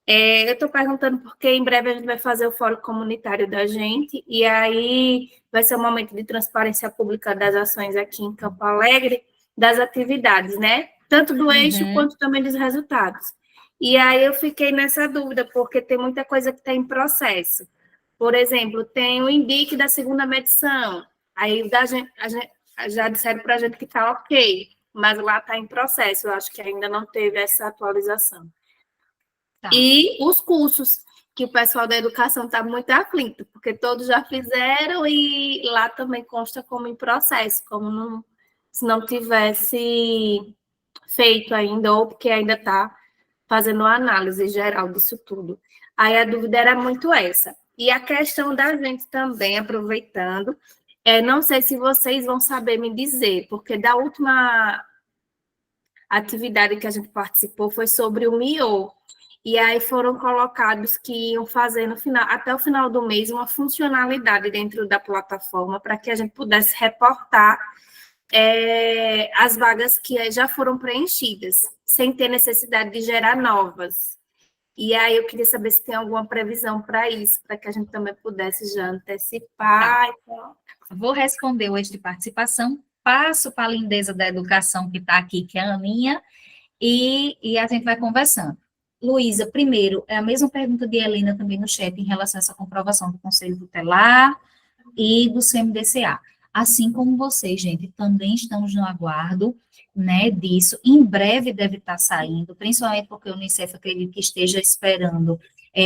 Eu estou perguntando porque em breve a gente vai fazer o fórum comunitário da gente, e aí vai ser um momento de transparência pública das ações aqui em Campo Alegre, das atividades, né? Tanto do eixo quanto também dos resultados. E aí eu fiquei nessa dúvida, porque tem muita coisa que está em processo. Por exemplo, tem o INDIC da segunda medição, aí já disseram para a gente que está ok, mas lá está em processo, eu acho que ainda não teve essa atualização. Tá. E os cursos, que o pessoal da educação está muito aflito, porque todos já fizeram e lá também consta como em processo, como se não tivesse feito ainda, ou porque ainda está fazendo uma análise geral disso tudo. Aí a dúvida era muito essa. E a questão da gente também, aproveitando, não sei se vocês vão saber me dizer, porque da última atividade que a gente participou foi sobre o MIO, e aí foram colocados que iam fazer até o final do mês uma funcionalidade dentro da plataforma para que a gente pudesse reportar as vagas que já foram preenchidas, sem ter necessidade de gerar novas. E aí eu queria saber se tem alguma previsão para isso, para que a gente também pudesse já antecipar. Tá. Então. Vou responder o eixo de participação, passo para a lindeza da educação que está aqui, que é a Aninha, e a gente vai conversando. Luísa, primeiro, é a mesma pergunta de Helena também no chat em relação a essa comprovação do Conselho Tutelar e do CMDCA. Assim como vocês, gente, também estamos no aguardo, né, disso. Em breve deve estar saindo, principalmente porque o Unicef acredito que esteja esperando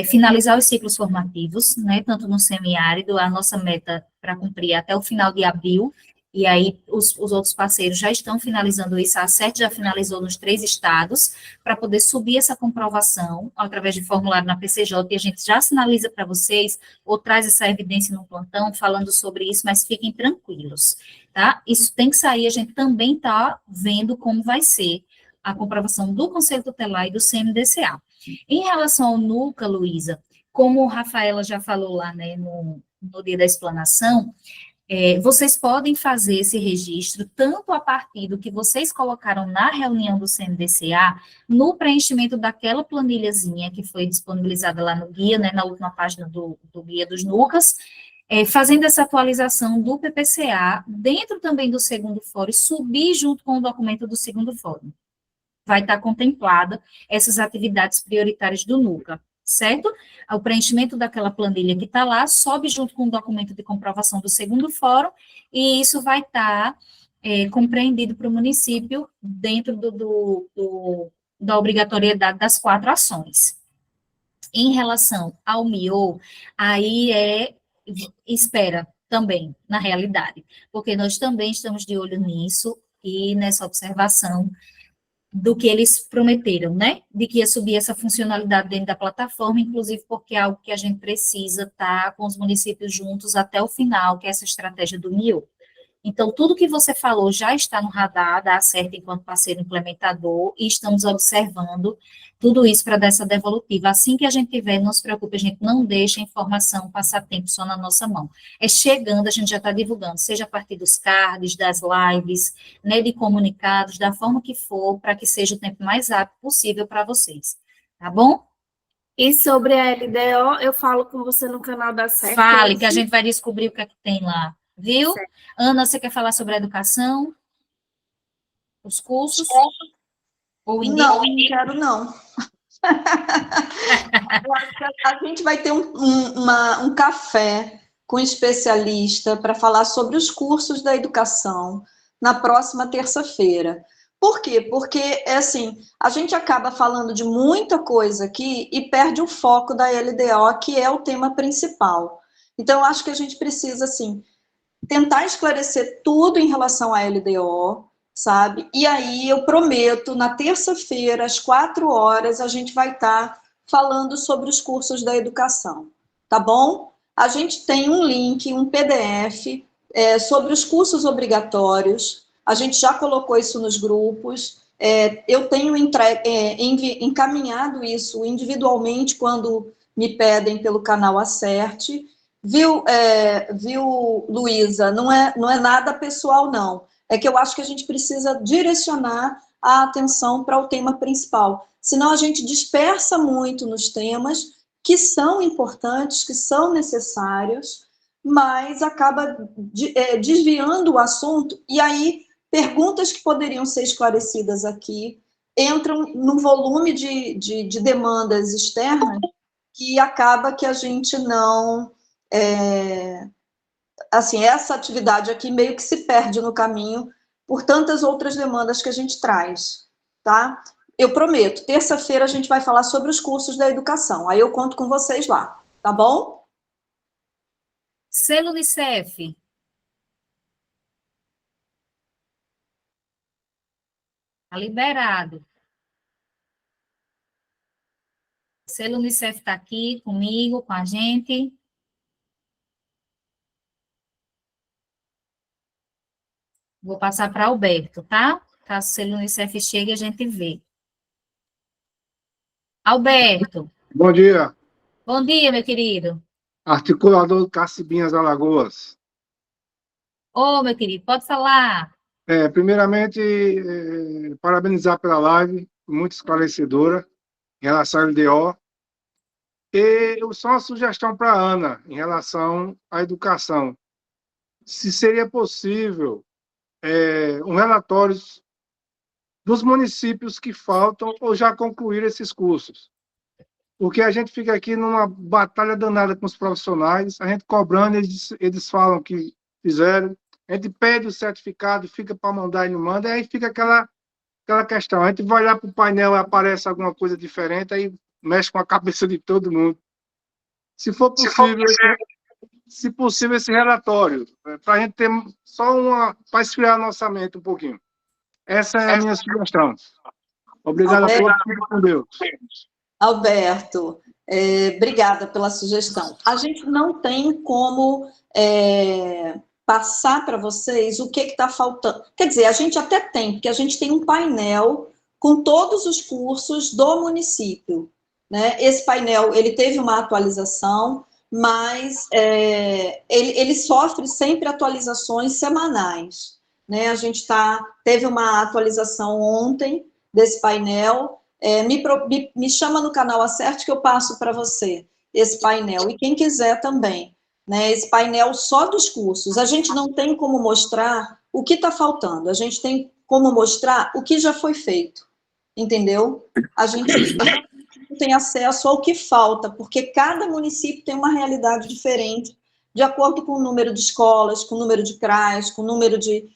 finalizar os ciclos formativos, né, tanto no semiárido, a nossa meta para cumprir até o final de abril, e aí os outros parceiros já estão finalizando isso, a ACERT já finalizou nos 3 estados, para poder subir essa comprovação através de formulário na PCJ, e a gente já sinaliza para vocês, ou traz essa evidência no plantão, falando sobre isso, mas fiquem tranquilos, tá? Isso tem que sair, a gente também está vendo como vai ser a comprovação do Conselho Tutelar e do CMDCA. Em relação ao NUCA, Luísa, como a Rafaela já falou lá, né, no dia da explanação, vocês podem fazer esse registro tanto a partir do que vocês colocaram na reunião do CMDCA, no preenchimento daquela planilhazinha que foi disponibilizada lá no guia, né, na última página do guia dos NUCAs, fazendo essa atualização do PPCA, dentro também do segundo fórum, e subir junto com o documento do segundo fórum. Vai estar contemplada essas atividades prioritárias do NUCA. Certo? O preenchimento daquela planilha que está lá, sobe junto com o documento de comprovação do segundo fórum, e isso vai estar compreendido para o município dentro da obrigatoriedade das 4 ações. Em relação ao MIO, aí espera também, na realidade, porque nós também estamos de olho nisso e nessa observação do que eles prometeram, né, de que ia subir essa funcionalidade dentro da plataforma, inclusive porque é algo que a gente precisa estar com os municípios juntos até o final, que é essa estratégia do MIO. Então, tudo que você falou já está no radar da ACERT enquanto parceiro implementador, e estamos observando tudo isso para dar essa devolutiva. Assim que a gente tiver, não se preocupe, a gente não deixa a informação passar tempo só na nossa mão. Chegando, a gente já está divulgando, seja a partir dos cards, das lives, né, de comunicados, da forma que for, para que seja o tempo mais rápido possível para vocês. Tá bom? E sobre a LDO, eu falo com você no canal da ACERT. Fale, que a gente vai descobrir o que é que tem lá. Viu? Certo. Ana, você quer falar sobre a educação? Os cursos? Ou não quero, não. A gente vai ter um café com especialista para falar sobre os cursos da educação na próxima terça-feira. Por quê? Porque, assim, a gente acaba falando de muita coisa aqui e perde o foco da LDO, que é o tema principal. Então, eu acho que a gente precisa, assim, tentar esclarecer tudo em relação à LDO, sabe? E aí, eu prometo, na terça-feira, às 4 horas, a gente vai estar falando sobre os cursos da educação, tá bom? A gente tem um link, um PDF, sobre os cursos obrigatórios. A gente já colocou isso nos grupos. Eu tenho encaminhado isso individualmente quando me pedem pelo canal Acerte. Viu, Luísa? Não é nada pessoal, não. É que eu acho que a gente precisa direcionar a atenção para o tema principal. Senão a gente dispersa muito nos temas que são importantes, que são necessários, mas acaba desviando o assunto, e aí perguntas que poderiam ser esclarecidas aqui entram num volume de demandas externas que acaba que a gente não... assim, essa atividade aqui meio que se perde no caminho por tantas outras demandas que a gente traz, tá? Eu prometo, terça-feira a gente vai falar sobre os cursos da educação, aí eu conto com vocês lá, tá bom? Selo Unicef. Está liberado. O selo Unicef está aqui comigo, com a gente. Vou passar para Alberto, tá? Caso o selo Unicef chegue, a gente vê. Alberto. Bom dia, Bom dia, meu querido. articulador do Cacibinhas Alagoas. Ô, meu querido, pode falar. Primeiramente, parabenizar pela live, muito esclarecedora, em relação ao LDO. E só uma sugestão para a Ana, em relação à educação. Se seria possível um relatório dos municípios que faltam ou já concluíram esses cursos. Porque a gente fica aqui numa batalha danada com os profissionais, a gente cobrando, eles falam que fizeram, a gente pede o certificado, fica para mandar e não manda, aí fica aquela questão. A gente vai lá para o painel e aparece alguma coisa diferente, aí mexe com a cabeça de todo mundo. Se for possível esse relatório, para a gente ter só para esfriar a nossa mente um pouquinho. Essa é a minha sugestão. Obrigado a todos, fiquem com Deus. Alberto, obrigada pela sugestão. A gente não tem como passar para vocês o que está faltando. Quer dizer, a gente até tem, porque a gente tem um painel com todos os cursos do município, né? Esse painel, ele teve uma atualização, mas ele sofre sempre atualizações semanais, né? A gente teve uma atualização ontem desse painel. Me chama no canal Acerte que eu passo para você esse painel, e quem quiser também, né, esse painel só dos cursos. A gente não tem como mostrar o que está faltando, a gente tem como mostrar o que já foi feito, entendeu? A gente não tem acesso ao que falta, porque cada município tem uma realidade diferente, de acordo com o número de escolas, com o número de CRAs, com o número de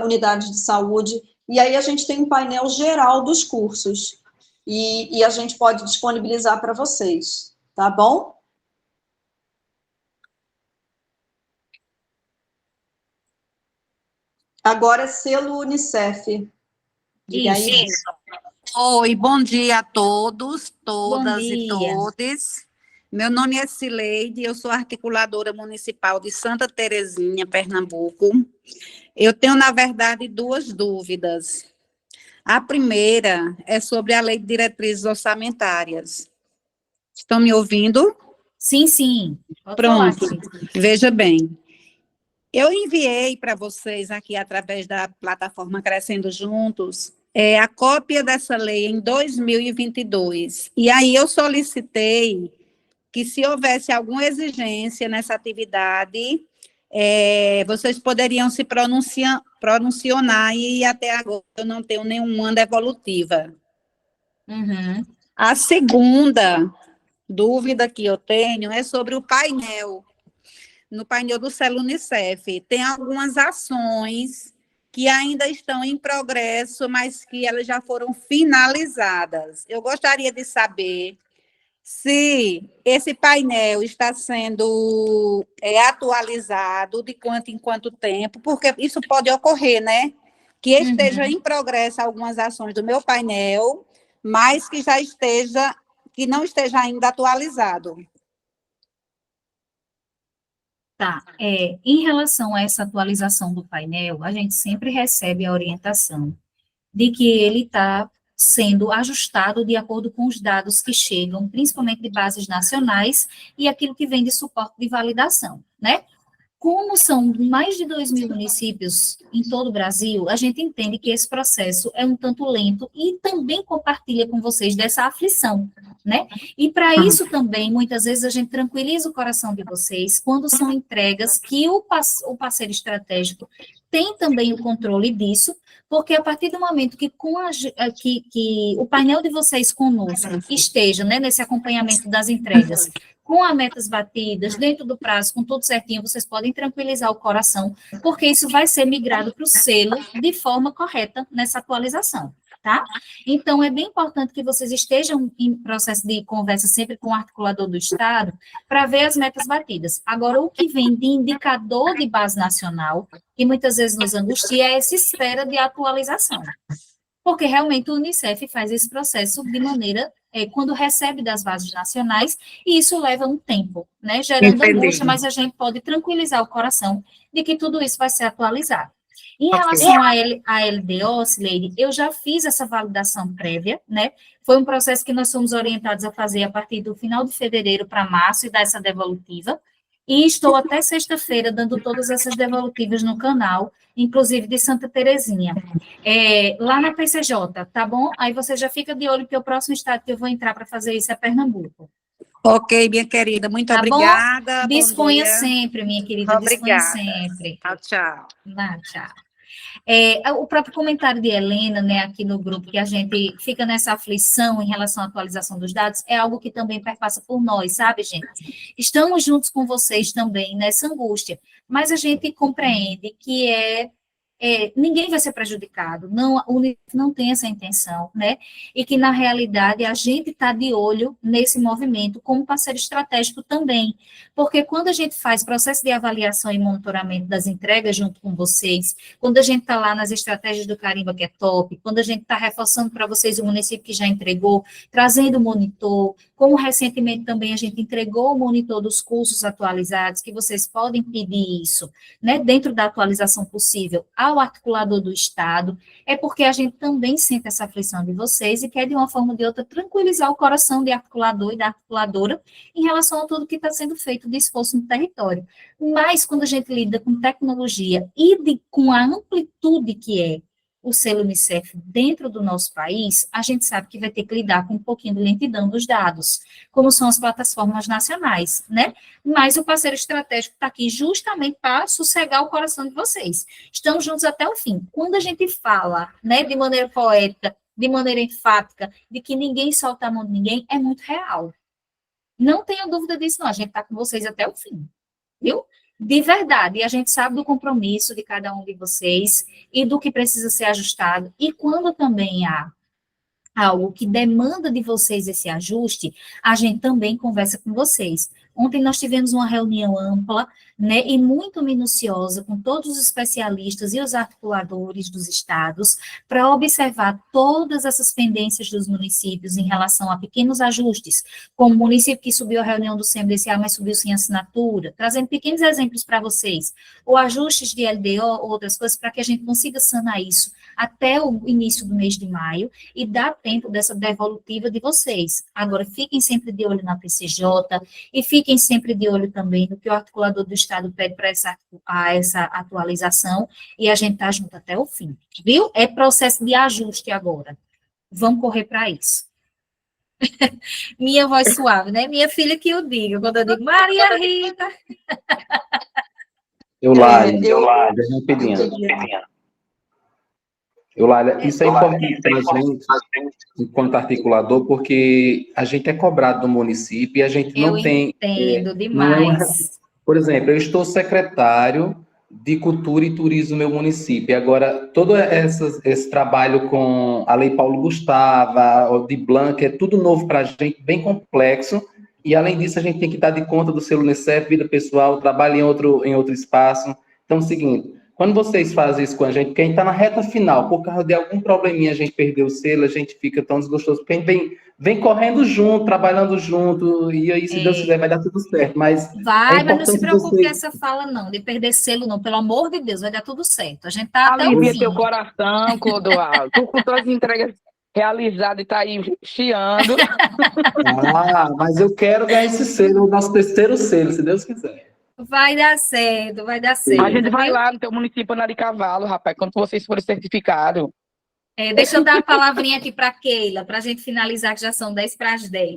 unidades de saúde, e aí a gente tem um painel geral dos cursos, e a gente pode disponibilizar para vocês, tá bom? Agora, selo Unicef. Diga aí. Isso. Oi, bom dia a todos, todas Bom dia. e todes. Meu nome é Cileide, eu sou articuladora municipal de Santa Terezinha, Pernambuco. Eu tenho, na verdade, duas dúvidas. A primeira é sobre a Lei de Diretrizes Orçamentárias. Estão me ouvindo? Sim, sim. Pode Pronto, falar, veja bem. Eu enviei para vocês aqui, através da plataforma Crescendo Juntos, a cópia dessa lei em 2022. E aí eu solicitei que, se houvesse alguma exigência nessa atividade, vocês poderiam se pronunciar, e até agora eu não tenho nenhuma devolutiva. Uhum. A segunda dúvida que eu tenho é sobre o painel. no painel do Celo Unicef, tem algumas ações que ainda estão em progresso, mas que elas já foram finalizadas. Eu gostaria de saber se esse painel está sendo atualizado, de quanto em quanto tempo, porque isso pode ocorrer, né? Que esteja em progresso algumas ações do meu painel, mas que que não esteja ainda atualizado. Tá, em relação a essa atualização do painel, a gente sempre recebe a orientação de que ele está sendo ajustado de acordo com os dados que chegam, principalmente de bases nacionais, e aquilo que vem de suporte de validação, né? Como são mais de 2.000 municípios em todo o Brasil, a gente entende que esse processo é um tanto lento e também compartilha com vocês dessa aflição, né? E para isso também, muitas vezes, a gente tranquiliza o coração de vocês quando são entregas que o parceiro estratégico tem também o controle disso, porque a partir do momento que, que o painel de vocês conosco esteja, né, nesse acompanhamento das entregas, com as metas batidas, dentro do prazo, com tudo certinho, vocês podem tranquilizar o coração, porque isso vai ser migrado para o selo de forma correta nessa atualização, tá? Então, é bem importante que vocês estejam em processo de conversa sempre com o articulador do Estado, para ver as metas batidas. Agora, o que vem de indicador de base nacional, que muitas vezes nos angustia, é essa espera de atualização. Porque realmente o Unicef faz esse processo de maneira, quando recebe das bases nacionais, e isso leva um tempo, né, gerando angústia, mas a gente pode tranquilizar o coração de que tudo isso vai ser atualizado. Em relação à LDO, Sileide, eu já fiz essa validação prévia, né, foi um processo que nós fomos orientados a fazer a partir do final de fevereiro para março e dar essa devolutiva, e estou até sexta-feira dando todas essas devolutivas no canal, inclusive de Santa Terezinha, lá na PCJ, tá bom? Aí você já fica de olho, porque o próximo estado que eu vou entrar para fazer isso é Pernambuco. Ok, minha querida, muito tá obrigada. Bom? Disponha sempre, minha querida, obrigada. Disponha sempre. Tchau, tchau. Tchau. O próprio comentário de Helena, né, aqui no grupo, que a gente fica nessa aflição em relação à atualização dos dados, é algo que também perpassa por nós, sabe, gente? Estamos juntos com vocês também nessa angústia, mas a gente compreende que ninguém vai ser prejudicado, o Unicef não tem essa intenção, né? E que, na realidade, a gente está de olho nesse movimento como parceiro estratégico também, porque quando a gente faz processo de avaliação e monitoramento das entregas junto com vocês, quando a gente está lá nas estratégias do Carimba, que é top, quando a gente está reforçando para vocês o município que já entregou, trazendo o monitor, como recentemente também a gente entregou o monitor dos cursos atualizados, que vocês podem pedir isso, né, dentro da atualização possível, ao articulador do Estado, é porque a gente também sente essa aflição de vocês e quer, de uma forma ou de outra, tranquilizar o coração do articulador e da articuladora em relação a tudo que está sendo feito de esforço no território. Mas, quando a gente lida com tecnologia e com a amplitude que é o selo Unicef dentro do nosso país, a gente sabe que vai ter que lidar com um pouquinho de lentidão dos dados, como são as plataformas nacionais, né? Mas o parceiro estratégico está aqui justamente para sossegar o coração de vocês. Estamos juntos até o fim. Quando a gente fala, né, de maneira poética, de maneira enfática, de que ninguém solta a mão de ninguém, é muito real. Não tenho dúvida disso, não. A gente está com vocês até o fim, viu? De verdade, e a gente sabe do compromisso de cada um de vocês e do que precisa ser ajustado. E quando também há algo que demanda de vocês esse ajuste, a gente também conversa com vocês. Ontem nós tivemos uma reunião ampla, né, e muito minuciosa com todos os especialistas e os articuladores dos estados para observar todas essas pendências dos municípios em relação a pequenos ajustes, como o município que subiu a reunião do CMDCA, mas subiu sem assinatura, trazendo pequenos exemplos para vocês, ou ajustes de LDO, ou outras coisas, para que a gente consiga sanar isso até o início do mês de maio e dar tempo dessa devolutiva de vocês. Agora, fiquem sempre de olho na PCJ e fiquem sempre de olho também no que o articulador do Estado pede para essa atualização, e a gente está junto até o fim, viu? É processo de ajuste agora. Vamos correr para isso. Minha voz suave, né? Minha filha que eu digo, quando eu digo Maria Rita. Eulália, isso é importante para a gente, enquanto articulador, porque a gente é cobrado do município e a gente não tem... Eu entendo demais. Por exemplo, eu estou secretário de Cultura e Turismo no meu município. Agora, todo esse trabalho com a Lei Paulo Gustavo, o de Blanc, é tudo novo para a gente, bem complexo. E, além disso, a gente tem que dar de conta do selo Unicef, vida pessoal, trabalho em outro espaço. Então, é o seguinte, quando vocês fazem isso com a gente, porque a gente está na reta final, por causa de algum probleminha a gente perdeu o selo, a gente fica tão desgostoso, porque a gente vem correndo junto, trabalhando junto, e aí, se Deus quiser, vai dar tudo certo. Mas Vai, mas não se importante preocupe com vocês... essa fala, não, de perder selo, não. Pelo amor de Deus, vai dar tudo certo. A gente tá até o Alivia fim. teu coração, Clodoaldo. Tu com todas as entregas realizadas e tá aí chiando. Ah, mas eu quero ganhar esse selo, o nosso terceiro selo, se Deus quiser. Vai dar certo, vai dar certo. A gente vai viu? lá no teu município andar de cavalo, rapaz, quando vocês forem certificados. Deixa eu dar uma palavrinha aqui para a Keila, para a gente finalizar, que já são 10 para as 10.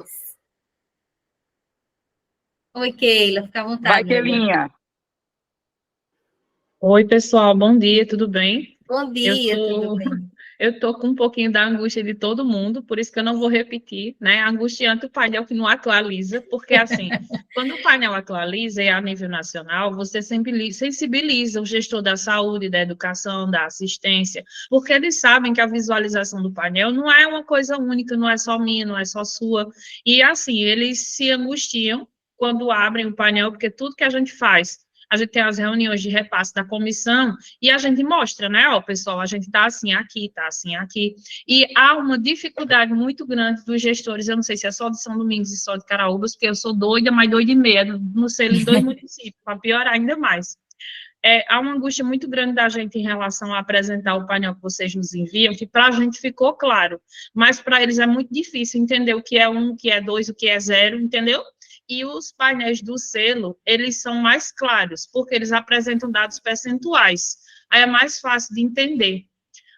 Oi, Keila, fica à vontade. Vai, minha Keilinha. Oi, pessoal, bom dia, tudo bem? Bom dia, tudo bem? Eu estou com um pouquinho da angústia de todo mundo, por isso que eu não vou repetir, né? Angustiante o painel que não atualiza, porque assim, quando o painel atualiza e é a nível nacional, você sempre sensibiliza o gestor da saúde, da educação, da assistência, porque eles sabem que a visualização do painel não é uma coisa única, não é só minha, não é só sua, e assim, eles se angustiam quando abrem o painel, porque tudo que a gente faz, a gente tem as reuniões de repasse da comissão e a gente mostra, né, ó, pessoal, a gente tá assim aqui, e há uma dificuldade muito grande dos gestores, eu não sei se é só de São Domingos e só de Caraúbas, porque eu sou doida, mas doida e meia, no sei em 2 municípios, para piorar ainda mais. Há uma angústia muito grande da gente em relação a apresentar o painel que vocês nos enviam, que para a gente ficou claro, mas para eles é muito difícil entender o que é 1, o que é 2, o que é 0, entendeu? E os painéis do selo, eles são mais claros, porque eles apresentam dados percentuais. Aí é mais fácil de entender.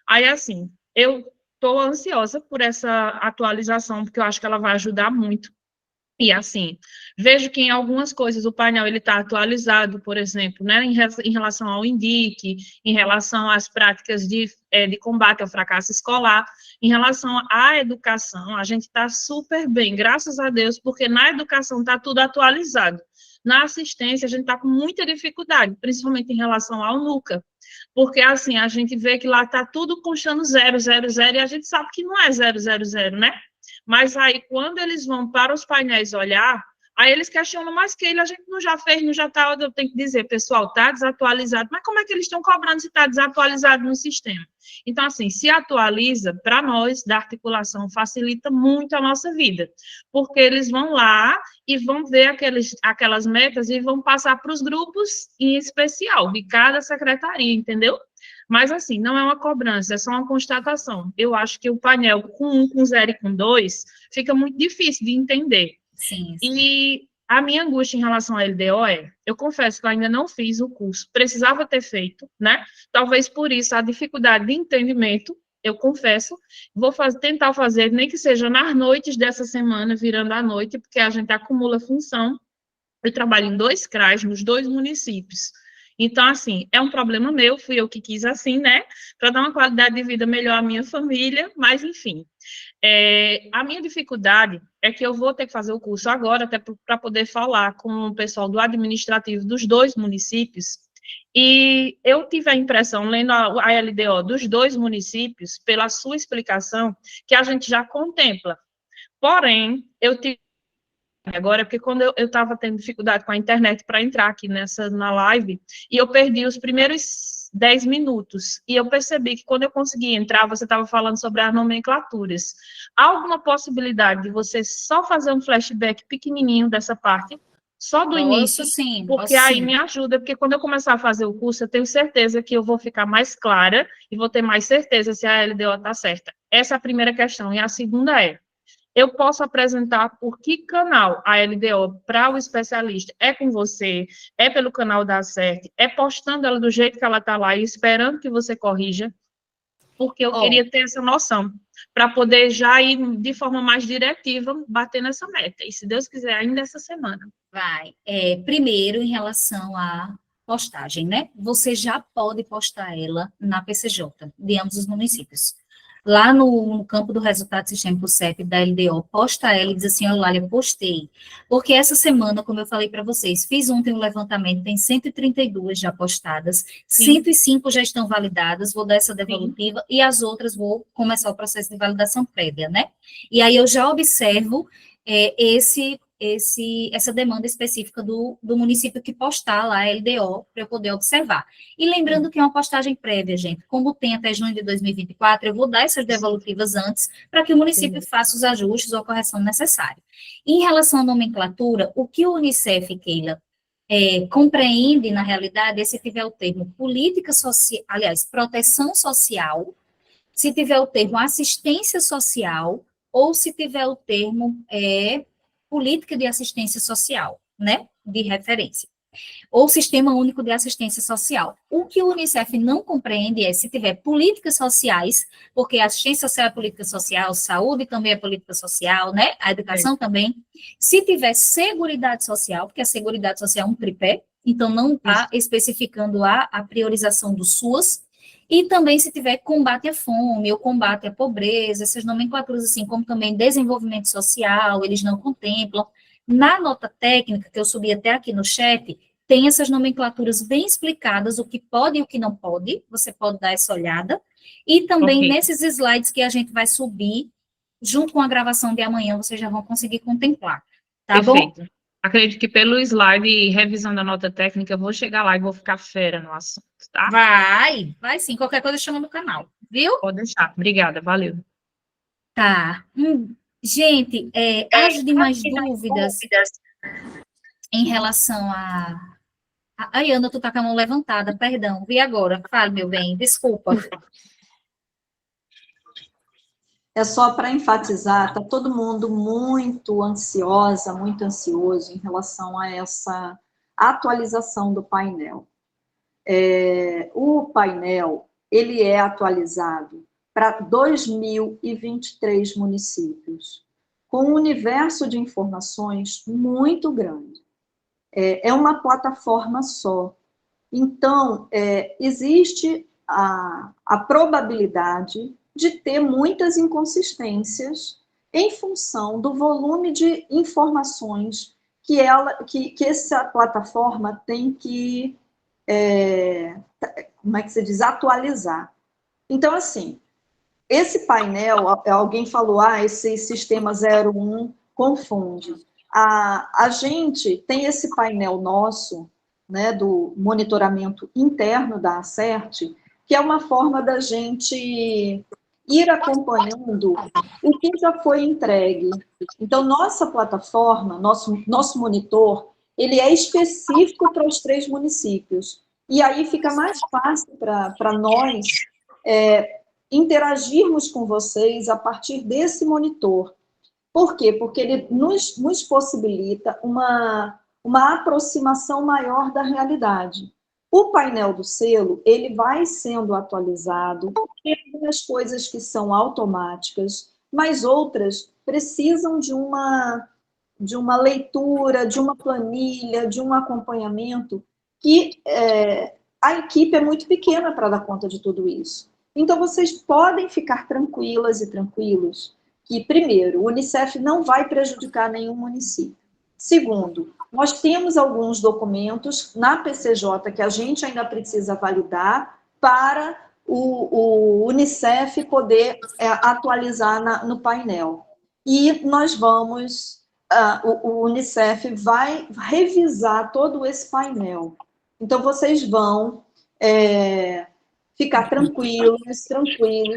Aí, assim, eu estou ansiosa por essa atualização, porque eu acho que ela vai ajudar muito. E, assim, vejo que em algumas coisas o painel está atualizado, por exemplo, né, em relação ao INDIC, em relação às práticas de combate ao fracasso escolar, em relação à educação, a gente está super bem, graças a Deus, porque na educação está tudo atualizado. Na assistência, a gente está com muita dificuldade, principalmente em relação ao NUCA, porque, assim, a gente vê que lá está tudo constando 0, 0, 0, e a gente sabe que não é 0, 0, 0, né? Mas aí, quando eles vão para os painéis olhar, aí eles questionam, mas que a gente não já fez, não já está, eu tenho que dizer, pessoal, está desatualizado, mas como é que eles estão cobrando se está desatualizado no sistema? Então, assim, se atualiza, para nós, da articulação, facilita muito a nossa vida, porque eles vão lá e vão ver aquelas metas e vão passar para os grupos em especial, de cada secretaria, entendeu? Mas, assim, não é uma cobrança, é só uma constatação. Eu acho que o painel com 1, com 0 e com 2 fica muito difícil de entender. Sim. E a minha angústia em relação à LDO eu confesso que eu ainda não fiz o curso, precisava ter feito, né? Talvez por isso a dificuldade de entendimento, eu confesso, vou tentar fazer, nem que seja nas noites dessa semana, virando à noite, porque a gente acumula função. Eu trabalho em 2 CRAs, nos 2 municípios. Então, assim, é um problema meu, fui eu que quis assim, né, para dar uma qualidade de vida melhor à minha família, mas, enfim. A minha dificuldade é que eu vou ter que fazer o curso agora, até para poder falar com o pessoal do administrativo dos 2 municípios, e eu tive a impressão, lendo a LDO dos 2 municípios, pela sua explicação, que a gente já contempla. Porém, eu tive agora, porque quando eu estava tendo dificuldade com a internet para entrar aqui na live, e eu perdi os primeiros 10 minutos, e eu percebi que quando eu consegui entrar, você estava falando sobre as nomenclaturas. Há alguma possibilidade de você só fazer um flashback pequenininho dessa parte, só do início? Sim, porque aí me ajuda, porque quando eu começar a fazer o curso, eu tenho certeza que eu vou ficar mais clara, e vou ter mais certeza se a LDO está certa. Essa é a primeira questão, e a segunda eu posso apresentar por que canal a LDO para o especialista? É com você? É pelo canal da ACERT? É postando ela do jeito que ela está lá e esperando que você corrija? Porque eu queria ter essa noção, para poder já ir de forma mais diretiva, bater nessa meta. E se Deus quiser, ainda essa semana. Vai. Primeiro, em relação à postagem, né? Você já pode postar ela na PCJ, de ambos os municípios. lá no campo do resultado sistêmico CEP da LDO, posta ela e diz assim, Eulália, postei. Porque essa semana, como eu falei para vocês, fiz ontem um levantamento, tem 132 já postadas, 105 já estão validadas, vou dar essa devolutiva, e as outras vou começar o processo de validação prévia, né? E aí eu já observo essa demanda específica do município que postar lá a LDO para eu poder observar. E lembrando que é uma postagem prévia, gente, como tem até junho de 2024, eu vou dar essas devolutivas antes para que o município faça os ajustes ou correção necessária. Em relação à nomenclatura, o que o Unicef, Keila, compreende, na realidade, é se tiver o termo política social, aliás, proteção social, se tiver o termo assistência social, ou se tiver o termo política de assistência social, né, de referência, ou Sistema Único de Assistência Social. O que o Unicef não compreende é se tiver políticas sociais, porque a assistência social é política social, saúde também é política social, né, a educação também, se tiver seguridade social, porque a seguridade social é um tripé, então não está especificando a priorização do SUAS, e também se tiver combate à fome, ou combate à pobreza, essas nomenclaturas assim, como também desenvolvimento social, eles não contemplam. Na nota técnica, que eu subi até aqui no chat, tem essas nomenclaturas bem explicadas, o que pode e o que não pode, você pode dar essa olhada, e também nesses slides que a gente vai subir, junto com a gravação de amanhã, vocês já vão conseguir contemplar, tá bom? Acredito que pelo slide e revisão da nota técnica, eu vou chegar lá e vou ficar fera no assunto, tá? Vai sim, qualquer coisa chama no canal, viu? Pode deixar, obrigada, valeu. Tá. Gente, as demais dúvidas em relação a... Ai, Ana, tu tá com a mão levantada, perdão, vi agora, fale, meu bem, desculpa. É só para enfatizar, está todo mundo muito ansiosa, muito ansioso em relação a essa atualização do painel. O painel, ele é atualizado para 2023 municípios, com um universo de informações muito grande. É uma plataforma só. Então, existe a probabilidade de ter muitas inconsistências em função do volume de informações que essa plataforma tem que, como é que se diz, atualizar. Então, assim, esse painel, alguém falou, esse sistema 01 confunde. A gente tem esse painel nosso, né, do monitoramento interno da ACERT, que é uma forma da gente ir acompanhando o que já foi entregue. Então, nossa plataforma, nosso monitor, ele é específico para os 3 municípios. E aí fica mais fácil para nós interagirmos com vocês a partir desse monitor. Por quê? Porque ele nos possibilita uma aproximação maior da realidade. O painel do selo, ele vai sendo atualizado, tem algumas coisas que são automáticas, mas outras precisam de uma leitura, de uma planilha, de um acompanhamento, que a equipe é muito pequena para dar conta de tudo isso. Então, vocês podem ficar tranquilas e tranquilos que, primeiro, o Unicef não vai prejudicar nenhum município. Segundo, nós temos alguns documentos na PCJ que a gente ainda precisa validar para o Unicef poder atualizar no painel. E nós vamos, o Unicef vai revisar todo esse painel. Então, vocês vão ficar tranquilos,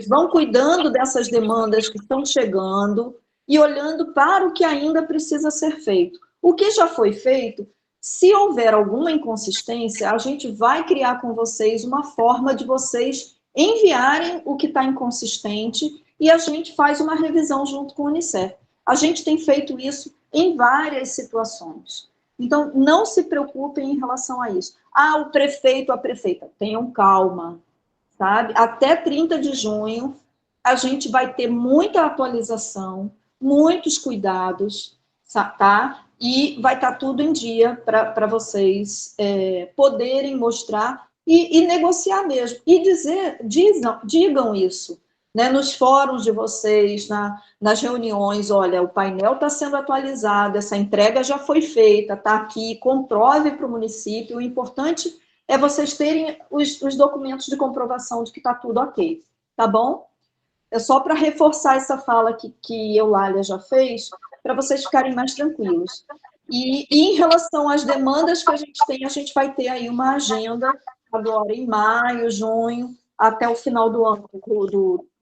vão cuidando dessas demandas que estão chegando e olhando para o que ainda precisa ser feito. O que já foi feito, se houver alguma inconsistência, a gente vai criar com vocês uma forma de vocês enviarem o que está inconsistente e a gente faz uma revisão junto com o Unicef. A gente tem feito isso em várias situações. Então, não se preocupem em relação a isso. O prefeito, a prefeita, tenham calma, sabe? Até 30 de junho, a gente vai ter muita atualização, muitos cuidados, tá? E vai estar tudo em dia para vocês poderem mostrar e negociar mesmo. E digam isso. né, nos fóruns de vocês, nas reuniões, olha, o painel está sendo atualizado, essa entrega já foi feita, está aqui, comprove para o município, o importante é vocês terem os documentos de comprovação de que está tudo ok, tá bom? É só para reforçar essa fala que Eulália já fez, para vocês ficarem mais tranquilos. E em relação às demandas que a gente tem, a gente vai ter aí uma agenda agora em maio, junho, até o final do ano,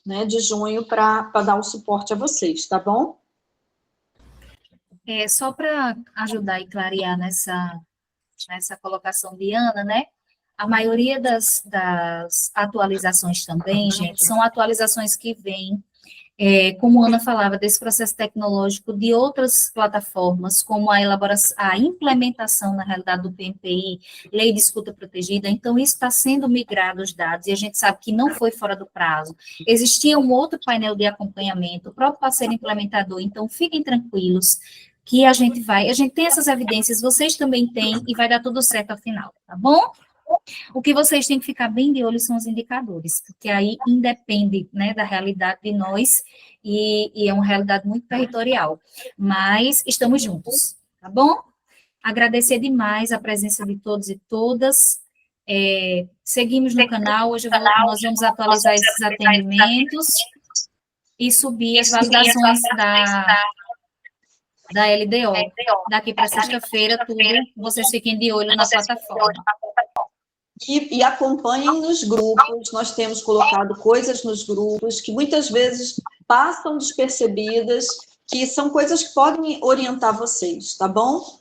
né, de junho, para dar um suporte a vocês, tá bom? Só para ajudar e clarear nessa colocação de Ana, né? A maioria das atualizações também, gente, são atualizações que vêm, como a Ana falava, desse processo tecnológico de outras plataformas, como a elaboração, a implementação, na realidade, do PMPI, Lei de Escuta Protegida. Então, isso está sendo migrado os dados, e a gente sabe que não foi fora do prazo. Existia um outro painel de acompanhamento, o próprio parceiro implementador, então fiquem tranquilos, que a gente tem essas evidências, vocês também têm, e vai dar tudo certo ao final, tá bom? O que vocês têm que ficar bem de olho são os indicadores, porque aí independe, né, da realidade de nós, e é uma realidade muito territorial, mas estamos juntos, tá bom? Agradecer demais a presença de todos e todas, seguimos no canal, hoje nós vamos atualizar esses atendimentos e subir as validações da LDO. Daqui para sexta-feira, tudo, vocês fiquem de olho na plataforma. E acompanhem nos grupos, nós temos colocado coisas nos grupos que muitas vezes passam despercebidas, que são coisas que podem orientar vocês, tá bom?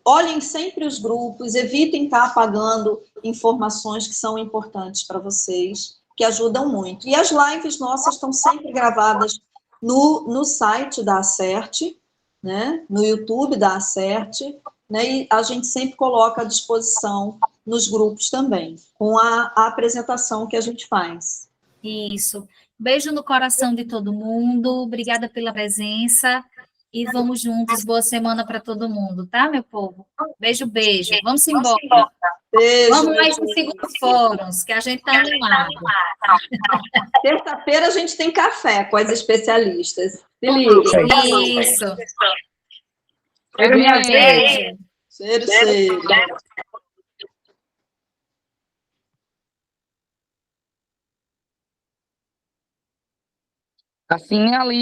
Olhem sempre os grupos, evitem estar apagando informações que são importantes para vocês, que ajudam muito. E as lives nossas estão sempre gravadas no site da Acerte, né? No YouTube da Acerte, né? E a gente sempre coloca à disposição nos grupos também, com a apresentação que a gente faz. Isso. Beijo no coração de todo mundo, obrigada pela presença, e vamos juntos, boa semana para todo mundo, tá, meu povo? Beijo, beijo. Vamos embora. Beijo. Vamos mais no segundo fóruns, que a gente está animado. Terça-feira a gente tem café com as especialistas. Se liga. Isso. Beijo. Cheiro. Assim ali.